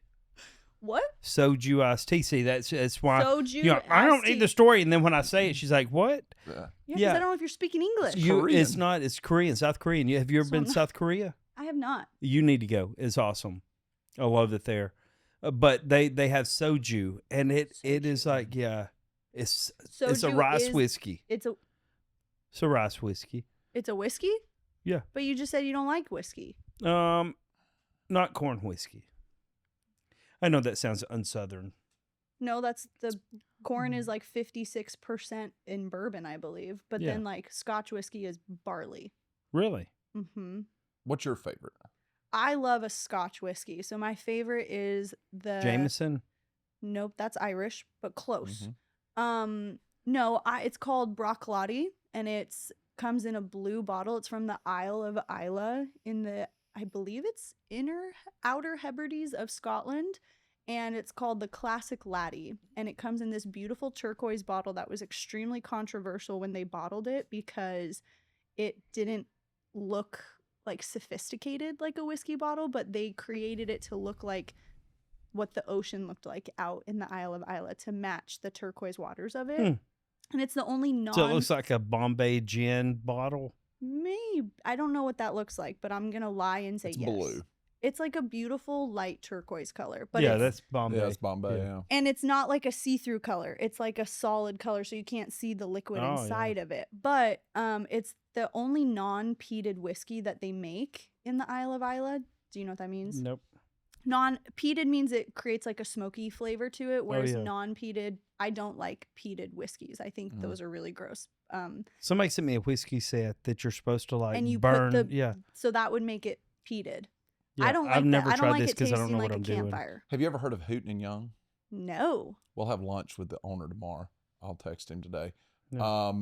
What? Soju iced tea. See, that's why Soju. I don't iced need tea. the story, and then when I say it, she's like, "What?" Yeah. Yeah, because Yeah. I don't know if you're speaking English. Korean. It's not. It's Korean, South Korean. Have you ever So been I'm to not- South Korea? I have not. You need to go. It's awesome. I love it there. But they have soju, and it is like it's a Soju rice is- whiskey. It's It's a rice whiskey. a whiskey? Yeah. But you just said you don't like whiskey. Not corn whiskey. I know that sounds unsouthern. No, that's the corn is like 56% in bourbon, I believe. But Yeah. then like Scotch whiskey is barley. Really? Mm-hmm. What's your favorite? I love a Scotch whiskey. So my favorite is the Jameson? Nope, that's Irish, but close. Mm-hmm. No, it's called Broccolati, and it's comes in a blue bottle. It's from the Isle of Islay in the, I believe it's outer Hebrides of Scotland, and it's called the Classic Laddie, and it comes in this beautiful turquoise bottle that was extremely controversial when they bottled it because it didn't look like sophisticated like a whiskey bottle, but they created it to look like what the ocean looked like out in the Isle of Islay to match the turquoise waters of it. And it's the only So it looks like a Bombay gin bottle. Maybe. I don't know what that looks like, but I'm going to lie and say It's yes. blue. It's like a beautiful light turquoise color. But Yeah, it's, that's Bombay. Yeah, it's Bombay. Yeah. Yeah. and it's not like a see-through color. It's like a solid color, so you can't see the liquid Oh, yeah. inside of it. But it's the only non-peated whiskey that they make in the Isle of Islay. Do you know what that means? Nope. Non-peated means it creates like a smoky flavor to it, whereas yeah. non-peated, I don't like peated whiskeys. I think those are really gross. Somebody sent me a whiskey set that you're supposed to like and you burn. put the yeah. so that would make it peated. Yeah, I don't like I've never that. I don't tried like this it because I don't tasting know like what a I'm doing. campfire. Have you ever heard of Hooten and Young? No. We'll have lunch with the owner tomorrow. I'll text him today. Yeah.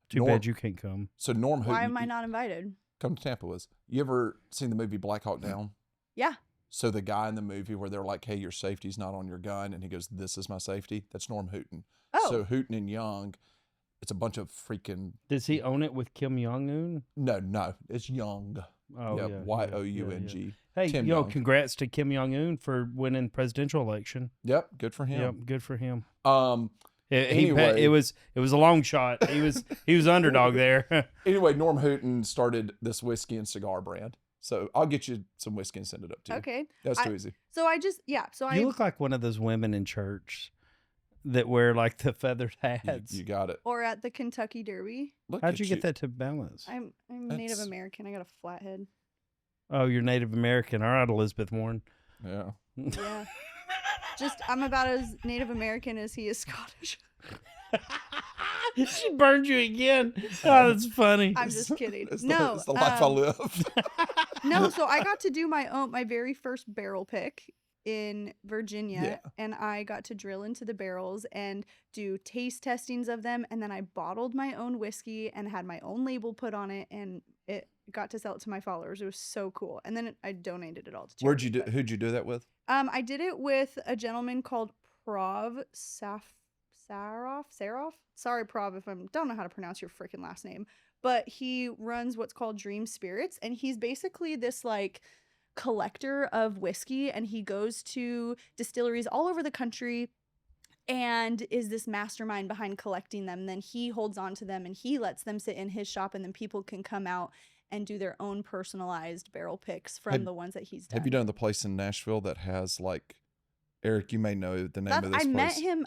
Too Norm- bad you can't come. So Norm Hooten. Why am I not invited? Come to Tampa with us. You ever seen the movie Black Hawk Down? Yeah. So the guy in the movie where they're like, "Hey, your safety's not on your gun," and he goes, "This is my safety." That's Norm Hooten. Oh. So Hooten and Young, it's a bunch of freaking Does he own it with Kim Jong Un? no, it's Young. Oh yeah, yeah, Young. Hey, Kim yo, Jong. congrats to Kim Jong Un for winning the presidential election. Yep, good for him. Yep, good for him. Anyway. It was a long shot. He was underdog there. Anyway, Norm Hooten started this whiskey and cigar brand. So I'll get you some whiskey and send it up to you. Okay. That's too easy. So I just So You look like one of those women in church that wear like the feathered hats. You got it. or at the Kentucky Derby. Look How'd at you get that to balance? I'm Native That's- American. I got a flat head. Oh, you're Native American. All right, Elizabeth Warren. Yeah. Yeah. I'm about as Native American as he is Scottish. She burned you again. Oh, that's funny. I'm just kidding. It's No. it's the life I live. No, so I got to do my very first barrel pick in Virginia, Yeah. and I got to drill into the barrels and do taste testings of them, and then I bottled my own whiskey and had my own label put on it, and it got to sell it to my followers. It was so cool. And then I donated it all to charity. Where'd you do? but- Who'd you do that with? I did it with a gentleman called Prov Saroff. Sorry, Prov, if I don't know how to pronounce your freaking last name. But he runs what's called Dream Spirits, and he's basically this like collector of whiskey, and he goes to distilleries all over the country and is this mastermind behind collecting them. Then he holds on to them and he lets them sit in his shop, and then people can come out and do their own personalized barrel picks from the ones that he's done. Have you done the place in Nashville that has like, Eric, you may know the name of this place.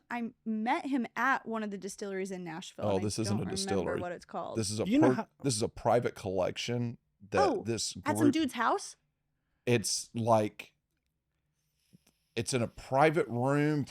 I met him at one of the distilleries in Nashville. Oh, and this I isn't don't a distillery. remember what it's called. This is a this is a private collection that this group, at some dude's house. It's like it's in a private room,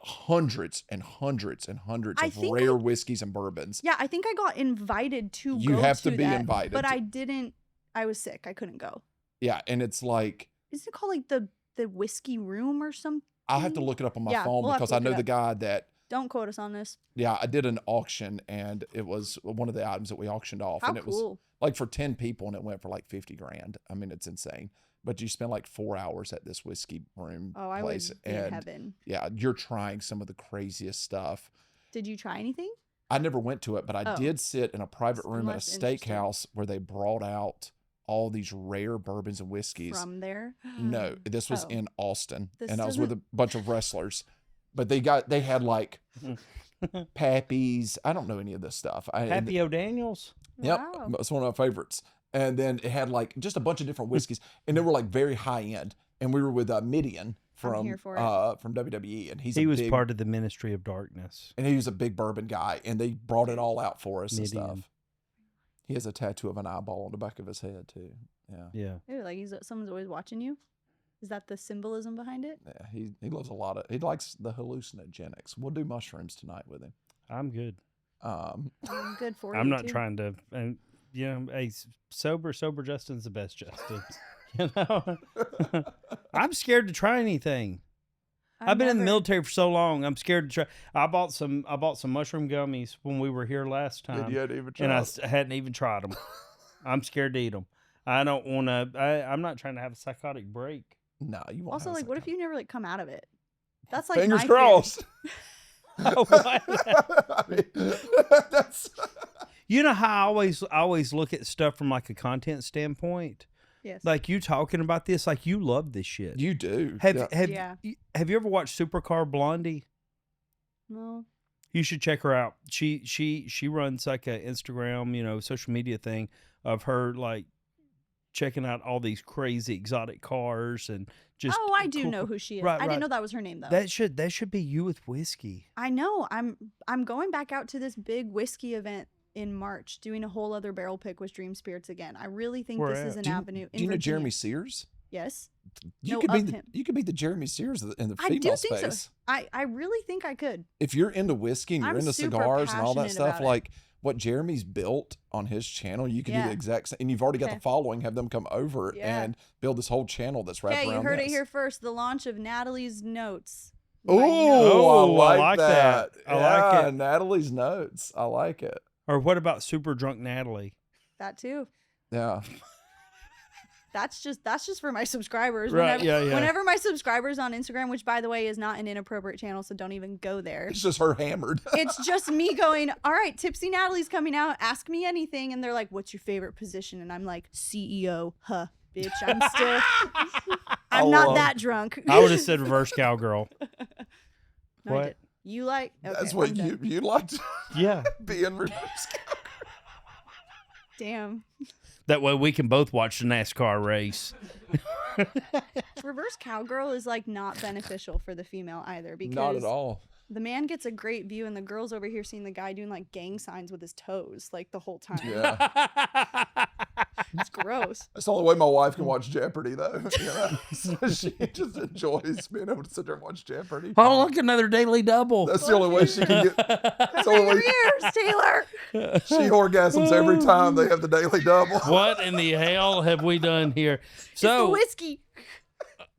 hundreds and hundreds and hundreds of rare whiskeys and bourbons. Yeah, I think I got invited to You go have to to be that, invited. but I didn't. I was sick. I couldn't go. Yeah, and it's like, Is it called like the whiskey room or something? I'll have to look it up on my phone we'll have to because I look know it the up. guy that, Don't quote us on this. yeah, I did an auction and it was one of the items that we auctioned off. How and it cool. was like for 10 people and it went for like 50 grand. I mean, it's insane. But you spend like 4 hours at this whiskey room Oh, I place. would be in heaven. Yeah, you're trying some of the craziest stuff. Did you try anything? I never went to it, but I did sit in a private room at a less interesting. steakhouse where they brought out all these rare bourbons and whiskeys. From there? No, this was Oh. in Austin, This and I was with a bunch of wrestlers. But they had like Pappy's. I don't know any of this stuff. Happy O'Daniels. Yep, Wow. it's one of my favorites. And then it had like just a bunch of different whiskeys, and they were like very high end. And we were with Midian from here for from WWE, and He was part of the Ministry of Darkness. and he was a big bourbon guy, and they brought it all out for us and Midian. stuff. He has a tattoo of an eyeball on the back of his head too. Yeah, Yeah. Ew, like someone's always watching you. Is that the symbolism behind it? yeah. He loves a lot of. He likes the hallucinogenics. We'll do mushrooms tonight with him. I'm good. Good for you. I'm not too. trying to, and hey, sober Justin's the best Justin. You know, I'm scared to try anything. I've been in the military for so long. I'm scared to try. I bought some mushroom gummies when we were here last time, And you hadn't even tried and I it. hadn't even tried them. I'm scared to eat them. I don't want to. I'm not trying to have a psychotic break. No, you won't. Also, have like, what if you never like come out of it? That's like fingers my fear. crossed? Oh, what? I mean, that's You know how I always look at stuff from like a content standpoint. Yes. Like you talking about this, like you love this shit. you do. Have Yeah. have you ever watched Supercar Blondie? No. You should check her out. She runs like a Instagram, social media thing of her like checking out all these crazy exotic cars and just. Oh, I do cool- know who she is. Right, I right. didn't know that was her name though. That should be you with whiskey. I know. I'm going back out to this big whiskey event in March, doing a whole other barrel pick with Dream Spirits again. I really think Where this at? is an Do you- avenue. Do you know Jeremy Sears? Yes. You No, could be of the him. you could be the Jeremy Sears in the I female do think space. so. I really think I could. If you're into whiskey and you're I'm into super cigars and all that passionate stuff, about it. like what Jeremy's built on his channel, you can do Yeah. the exact same. And you've already got Okay. the following. Have them come over Yeah. and build this whole channel that's wrapped Okay, around you heard this. it here first. The launch of Natalie's Notes. by Oh, Notes. I like that. I like Yeah, it. Natalie's notes. I like it. Or what about Super Drunk Natalie? That too. Yeah. That's just for my subscribers. Right, Whenever, yeah. whenever my subscribers on Instagram, which by the way is not an inappropriate channel, so don't even go there. It's just her hammered. It's just me going, all right, Tipsy Natalie's coming out. Ask me anything. And they're like, what's your favorite position? And I'm like, CEO. Huh, bitch. I'm not love- that drunk. I would have said reverse cowgirl. No, I What? did. You like? Okay, That's what I'm done. you liked Yeah. being reversed. Damn. That way we can both watch the NASCAR race. Reverse cowgirl is like not beneficial for the female either because Not at all. the man gets a great view and the girl's over here seeing the guy doing like gang signs with his toes like the whole time. Yeah. It's gross. That's the only way my wife can watch Jeopardy, though. You know? So she just enjoys being able to sit there and watch Jeopardy. Oh, look, another daily double. That's the only way she can get. That's the only way Years, Taylor. she orgasms every time they have the daily double. What in the hell have we done here? It's the So, whiskey.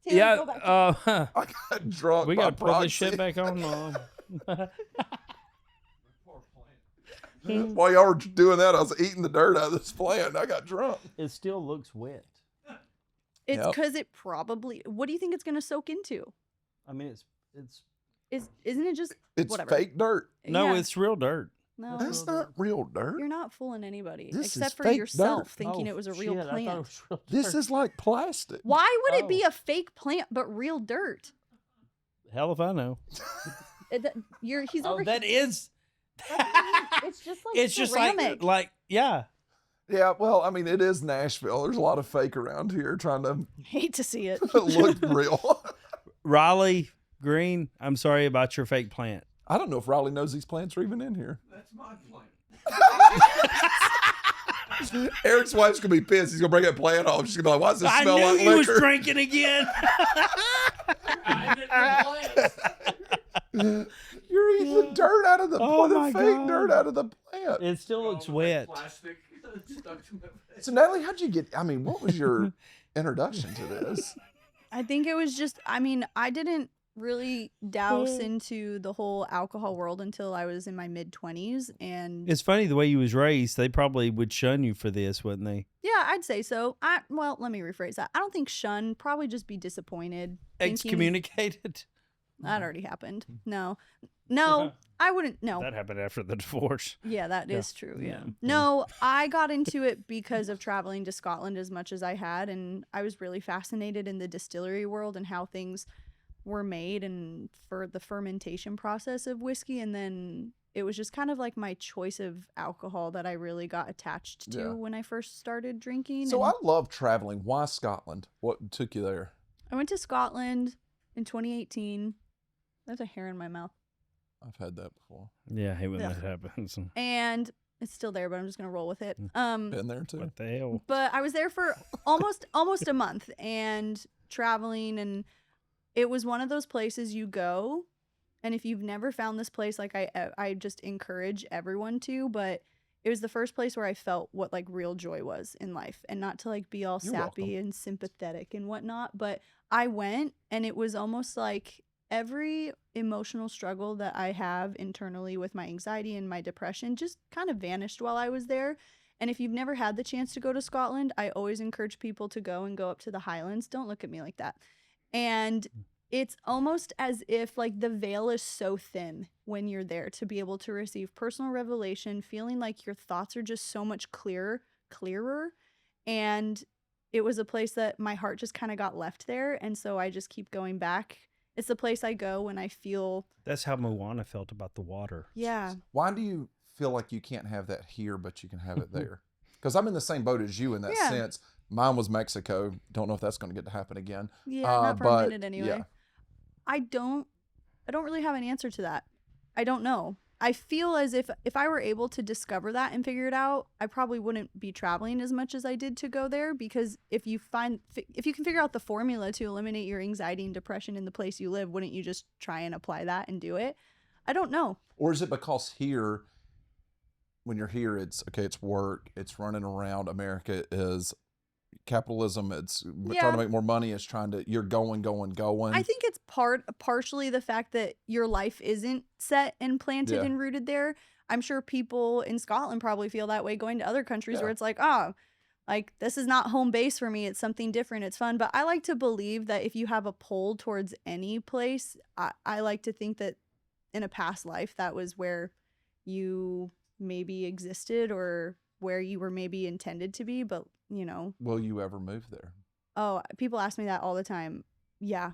Taylor, yeah, go back to I got drunk. we by got to put this proxy. shit back on. While y'all were doing that, I was eating the dirt out of this plant. I got drunk. It still looks wet. It's Yep. because it probably. What do you think it's gonna soak into? I mean, it's Isn't it just It's whatever? fake dirt. no, Yeah. it's real dirt. No, That's not real dirt. you're not fooling anybody This is except for fake yourself, dirt. thinking it was a real shit, I thought it plant. was real This dirt. is like plastic. Why would it be Oh. a fake plant but real dirt? Hell if I know. He's Oh, over that here. is. It's just like It's just ceramic. like yeah. Yeah, well, I mean, it is Nashville. There's a lot of fake around here trying to Hate to see it. look real. Raleigh Green, I'm sorry about your fake plant. I don't know if Riley knows these plants are even in here. That's my plant. Eric's wife's gonna be pissed. He's gonna bring that plant home. She's gonna be like, "Why does it I smell knew like he was liquor?" drinking again. I didn't plant. You're eating the dirt out of the, Oh the my fake God. dirt out of the plant. It still looks wet. Plastic stuck to my face. So Natalie, how'd you get? I mean, what was your introduction to this? I think it was just, I mean, I didn't really douse into the whole alcohol world until I was in my mid-20s. And It's funny the way you was raised. They probably would shun you for this, wouldn't they? yeah, I'd say so. Well, let me rephrase that. I don't think shun, probably just be disappointed. thinking- Excommunicated. That already happened. No, I wouldn't. No. That happened after the divorce. Yeah, that is true. Yeah. Yeah. No, I got into it because of traveling to Scotland as much as I had. And I was really fascinated in the distillery world and how things were made and for the fermentation process of whiskey. And then it was just kind of like my choice of alcohol that I really got attached to Yeah. when I first started drinking. So and I love traveling. Why Scotland? What took you there? I went to Scotland in 2018. There's a hair in my mouth. I've had that before. Yeah, I hate when Ugh. that happens. And it's still there, but I'm just going to roll with it. Been there too. What the hell? But I was there for almost a month and traveling, and it was one of those places you go, and if you've never found this place, like I just encourage everyone to, but it was the first place where I felt what like real joy was in life, and not to like be all You're sappy welcome. and sympathetic and whatnot, but I went and it was almost like every emotional struggle that I have internally with my anxiety and my depression just kind of vanished while I was there. And if you've never had the chance to go to Scotland, I always encourage people to go and go up to the Highlands. Don't look at me like that. And it's almost as if like the veil is so thin when you're there to be able to receive personal revelation, feeling like your thoughts are just so much clearer. And it was a place that my heart just kind of got left there. And so I just keep going back. It's the place I go when I feel, That's how Moana felt about the water. yeah. Why do you feel like you can't have that here, but you can have it there? Because I'm in the same boat as you in that Yeah. sense. Mine was Mexico. Don't know if that's going to get to happen again. Yeah, not for a but, minute anyway. yeah. I don't really have an answer to that. I don't know. I feel as if I were able to discover that and figure it out, I probably wouldn't be traveling as much as I did to go there, because if you can figure out the formula to eliminate your anxiety and depression in the place you live, wouldn't you just try and apply that and do it? I don't know. Or is it because here, when you're here, it's okay, it's work, it's running around. America is capitalism, it's trying Yeah. to make more money, it's trying to, you're going. I think it's partially the fact that your life isn't set and planted Yeah. and rooted there. I'm sure people in Scotland probably feel that way going to other countries where Yeah. it's like, oh, like this is not home base for me. It's something different. It's fun. But I like to believe that if you have a pull towards any place, I like to think that in a past life, that was where you maybe existed or where you were maybe intended to be. But, you know, Will you ever move there? oh, people ask me that all the time. Yeah.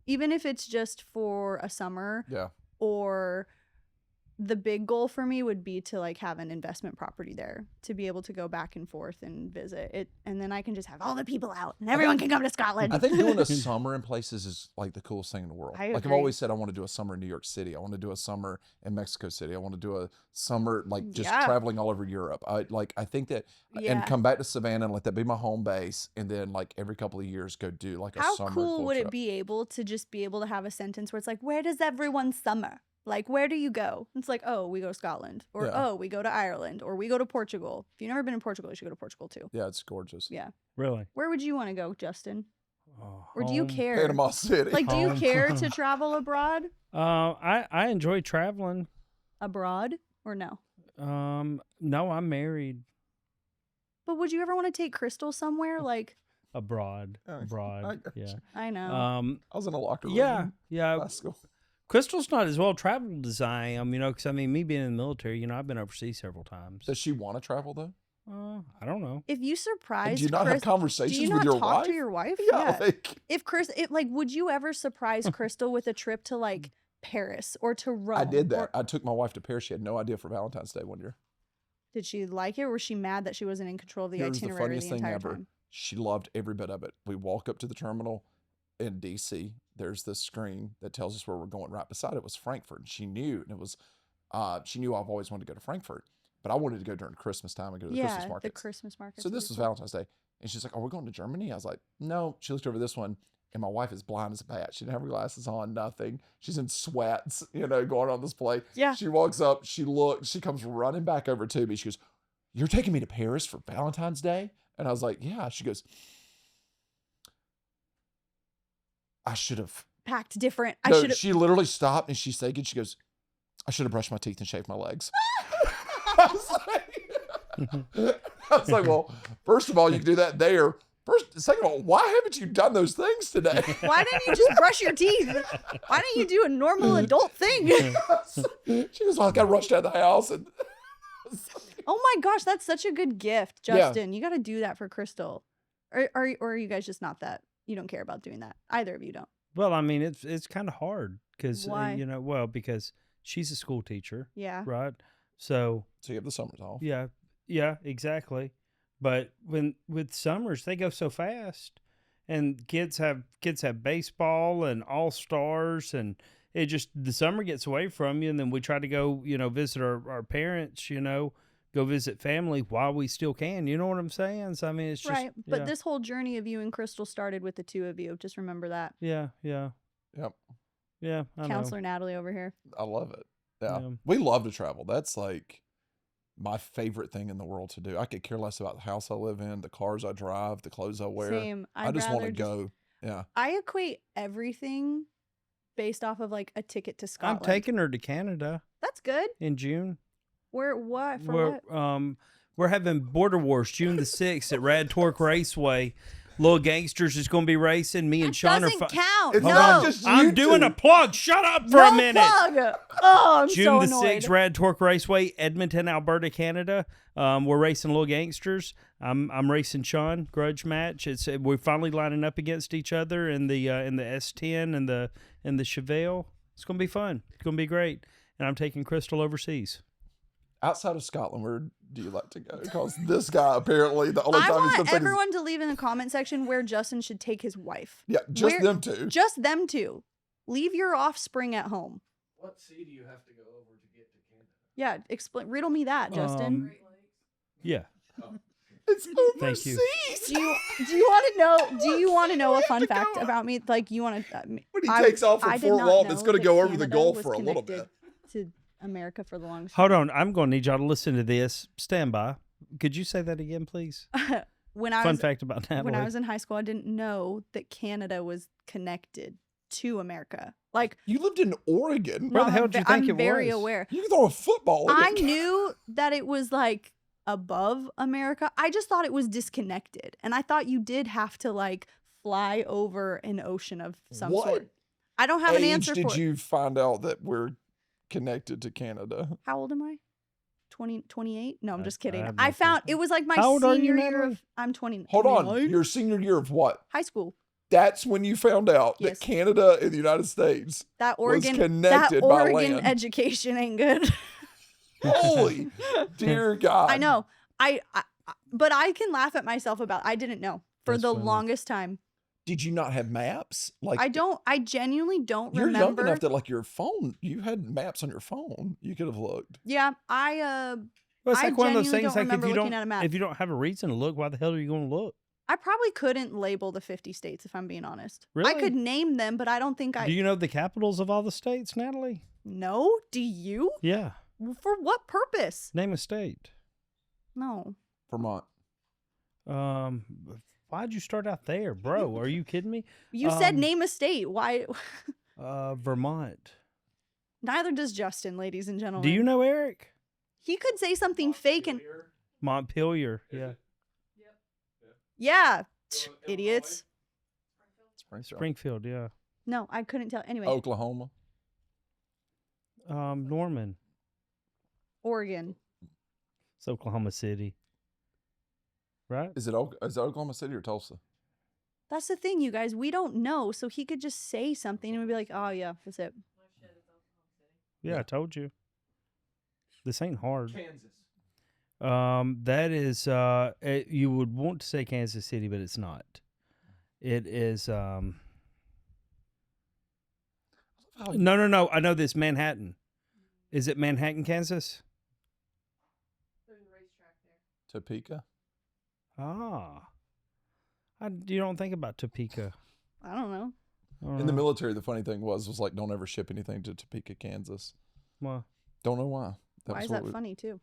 Even if it's just for a summer, Yeah. or the big goal for me would be to like have an investment property there to be able to go back and forth and visit it, and then I can just have all the people out and everyone can come to Scotland. I think doing a summer in places is like the coolest thing in the world. I Like I've agree. always said, I want to do a summer in New York City. I want to do a summer in Mexico City. I want to do a summer like just Yeah. traveling all over Europe. I think that Yeah. and come back to Savannah and let that be my home base, and then like every couple of years go do like a How summer. cool full would trip. it be able to just be able to have a sentence where it's like, where does everyone summer? Like, where do you go? It's like, oh, we go to Scotland, or Yeah. oh, we go to Ireland, or we go to Portugal. If you've never been in Portugal, you should go to Portugal too. Yeah, it's gorgeous. Yeah. Really? Where would you want to go, Justin? Oh, Or do you home. care? Panama City. Like, do you Home. care to travel abroad? I enjoy traveling. Abroad or no? No, I'm married. But would you ever want to take Crystal somewhere? Like, Abroad. Oh, I Abroad. gotcha. Yeah. I know. I was in a locker room. Yeah. in Yeah. high school. Crystal's not as well traveled as I am, because I mean, me being in the military, I've been overseas several times. Does she want to travel though? I don't know. If you surprised Do you not Chris, have conversations do you with not your talk wife? to your wife? Yeah, like If would you ever surprise Crystal with a trip to like Paris or to Rome? I did that. Or, I took my wife to Paris. She had no idea for Valentine's Day one year. did she like it, or was she mad that she wasn't in control of the Here's the itinerary funniest the thing entire ever. time? She loved every bit of it. We walk up to the terminal in DC. There's this screen that tells us where we're going. Right beside it was Frankfurt. And she knew, and it was, she knew I've always wanted to go to Frankfurt, but I wanted to go during Christmas time and go to the Christmas Yeah, market. the Christmas market. So this was Valentine's Day. And she's like, "Are we going to Germany?" I was like, "No." She looked over this one, and my wife is blind as a bat. She didn't have her glasses on, nothing. She's in sweats, going on display. Yeah. She walks up, she comes running back over to me. She goes, "You're taking me to Paris for Valentine's Day?" And I was like, "Yeah." She goes, "I should have." packed different. No, I should have. she literally stopped and she said, she goes, "I should have brushed my teeth and shaved my legs." I was like, "Well, first of all, you can do that there. Second of all, why haven't you done those things today?" Why didn't you just brush your teeth? Why didn't you do a normal adult thing? She goes, "Well, I got rushed out of the house." And Oh my gosh, that's such a good gift, Yeah. Justin. You got to do that for Crystal. Or are you guys just not that? You don't care about doing that. Either of you don't. Well, I mean, it's kind of hard because Why? because she's a school teacher, Yeah. right? So so you have the summers off. yeah, exactly. But with summers, they go so fast, and kids have baseball and all stars, and the summer gets away from you, and then we try to go visit our parents, go visit family while we still can. You know what I'm saying? So I mean, it's just Right. But yeah. this whole journey of you and Crystal started with the two of you. Just remember that. Yeah. Yep. I know. Counselor Natalie over here. I love it. Yeah. Yeah. We love to travel. That's like my favorite thing in the world to do. I could care less about the house I live in, the cars I drive, the clothes I wear. Same. I just want to go. Yeah. I equate everything based off of like a ticket to Scotland. I'm taking her to Canada That's good. in June. What? For what? We're having Border Wars June the 6th at Rad Torque Raceway. Little Gangsters is going to be racing. Me and Sean are. Doesn't count. It's no. not just you I'm doing a two. plug. Shut up for No a minute. plug. Oh, I'm June so the annoyed. 6th, Rad Torque Raceway, Edmonton, Alberta, Canada. We're racing Little Gangsters. I'm racing Sean. Grudge match. We're finally lining up against each other in the S10 and the Chevelle. It's gonna be fun. It's gonna be great. And I'm taking Crystal overseas. Outside of Scotland, where do you like to go? Because this guy apparently the only I time he's want going to take everyone to leave in the comment section where Justin should take his wife. yeah, just where- them two. Just them two. Leave your offspring at home. What sea do you have to go over to get to Canada? Yeah, riddle me that, Justin. Great Lakes. Yeah. It's Thank you. overseas. Do you want to know? Do you want to know a fun fact about me? Like you want to? When he takes off from Fort Walton, it's going to go over the Gulf for a little bit. To America for the longest. Hold on. I'm going to need y'all to listen to this. Stand by. Could you say that again, please? When I Fun was fact about Natalie. when I was in high school, I didn't know that Canada was connected to America. Like, You lived in Oregon. Where the no, hell I'm did you ve- think I'm it very was? aware. You can throw a football in I it. knew that it was like above America. I just thought it was disconnected, and I thought you did have to like fly over an ocean of some What sort. I don't have an age answer did for it. you find out that we're connected to Canada? How old am I? 28? No, I'm I- just I kidding. have I no found clue. it was like my How old are you, senior year Natalie? of I'm 20. Hold on. 29. Your senior year of what? High school. That's when you found out Yes. that Canada and the United States That Oregon connected that by Oregon land. education ain't good. Holy dear God. I know. But I can laugh at myself about I didn't know for That's the funny. longest time. Did you not have maps? Like I genuinely don't you're remember. young enough that like your phone, you had maps on your phone. You could have looked. Yeah, Well, it's I like one of those genuinely things. don't Like remember looking at a map. if you don't have a reason to look, why the hell are you going to look? I probably couldn't label the 50 states if I'm being honest. I Really? could name them, but I don't think Do you know the capitals of all the states, Natalie? No, do you? Yeah. For what purpose? Name a state. No. Vermont. Why'd you start out there, bro? Are you kidding me? You said name a state. Why? Vermont. Neither does Justin, ladies and gentlemen. Do you know Eric? He could say something fake and Montpelier. Yeah. yeah, So, idiots. Springfield. Springfield. Yeah. No, I couldn't tell. Anyway, Oklahoma. Norman. Oregon. It's Oklahoma City. right? Is it Oklahoma City or Tulsa? That's the thing, you guys. We don't know, so he could just say something and we'd be like, "Oh yeah, that's it." Yeah, I told you. This ain't hard. Kansas. That is you would want to say Kansas City, but it's not. It is no. I know this, Manhattan. Is it Manhattan, Kansas? There's a racetrack there. Topeka. Ah. You don't think about Topeka. I don't know. In the military, the funny thing was like, don't ever ship anything to Topeka, Kansas. Well, Don't know why. Why is that funny too?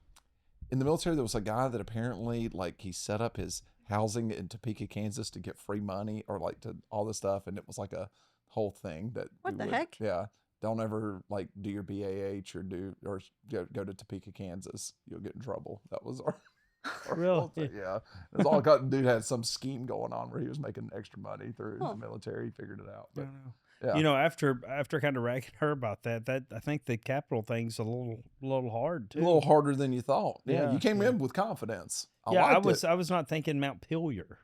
In the military, there was a guy that apparently, like, he set up his housing in Topeka, Kansas to get free money or, like, to all this stuff. And it was like a whole thing that. What the heck? Yeah. Don't ever, like, do your BAH or go to Topeka, Kansas. You'll get in trouble. That was our Really? whole thing. Yeah. It was all got, dude had some scheme going on where he was making extra money through the military. He figured it out. But, yeah. You know, after kind of ragging her about that I think the capital thing's a little hard too. A little harder than you thought. Yeah. Yeah, You came in with confidence. I liked it. was not thinking Mount Pillier.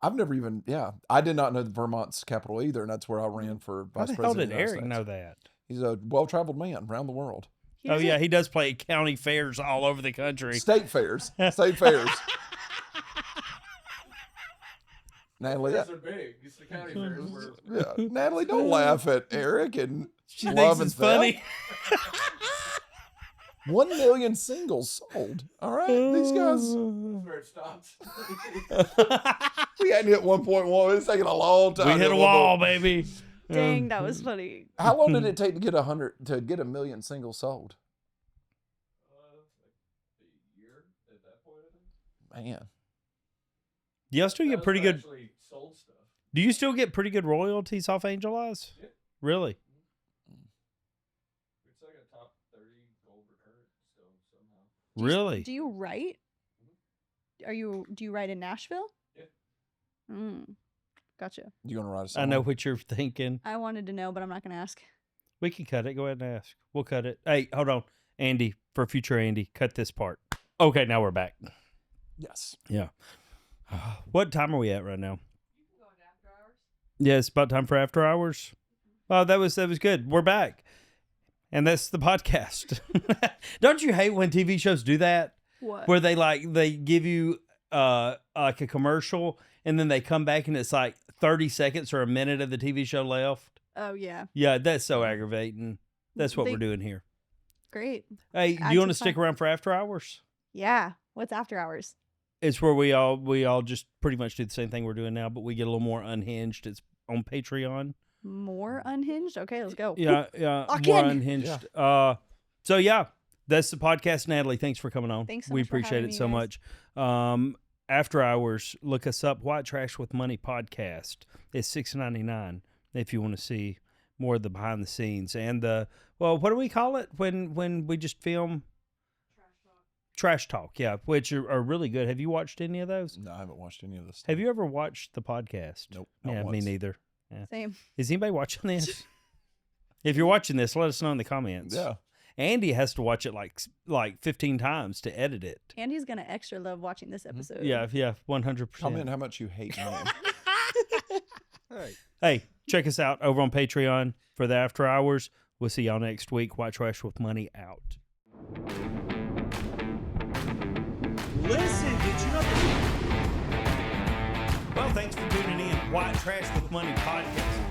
I've never even, I did not know the Vermont's capital either, and that's where I ran for How vice the hell president. did of the United Eric States. know that? He's a well-traveled man around the world. He Oh doesn't- yeah, he does play at county fairs all over the country. State fairs. Natalie, Fairs are big. It's the county fairs. Natalie, don't laugh at Eric and She love thinks and it's funny. 1 million singles sold. All right, these guys. That's where it stops. We hadn't hit 1.1. It's taking a long time. We hit a wall, baby. Dang, that was funny. How long did it take to get 1 million singles sold? A year at that point, I think. Man, You still get That's pretty what good. Actually sold stuff. Do you still get pretty good royalties off Angel Eyes? Yeah. Really? It's like a top 30 gold return still somehow. Really? Do you write? Do you write in Nashville? Yeah. Gotcha. you gonna write a song? I know what you're thinking. I wanted to know, but I'm not gonna ask. We can cut it. Go ahead and ask. We'll cut it. Hey, hold on. Andy, for future Andy, cut this part. Okay, now we're back. Yes. Yeah. What time are we at right now? You can go into after hours. Yeah, it's about time for after hours. Oh, that was good. We're back. And that's the podcast. Don't you hate when TV shows do that? What? Where they give you like a commercial and then they come back and it's like 30 seconds or a minute of the TV show left. Oh yeah. Yeah, that's so aggravating. That's what They- we're doing here. Great. Hey, Add you want to to stick fun. around for after hours? Yeah. What's after hours? It's where we all just pretty much do the same thing we're doing now, but we get a little more unhinged. It's on Patreon. More unhinged? Okay, let's go. Yeah, Lock more in. unhinged. So yeah, that's the podcast. Natalie, thanks for coming on. Thanks so we much for appreciate having it me, so guys. much. After hours, look us up. White Trash with Money podcast. It's $6.99 if you want to see more of the behind the scenes and what do we call it when we just film? Trash talk, yeah, which are really good. Have you watched any of those? No, I haven't watched any of this. Have you ever watched the podcast? Nope, not Yeah, me once. neither. Yeah. Same. Is anybody watching this? If you're watching this, let us know in the comments. Yeah. Andy has to watch it like 15 times to edit it. Andy's gonna extra love watching this episode. Yeah, 100%. Comment how much you hate me. Hey, check us out over on Patreon for the after hours. We'll see y'all next week. White Trash with Money out. Listen, did you know? Well, thanks for tuning in. White Trash with Money podcast.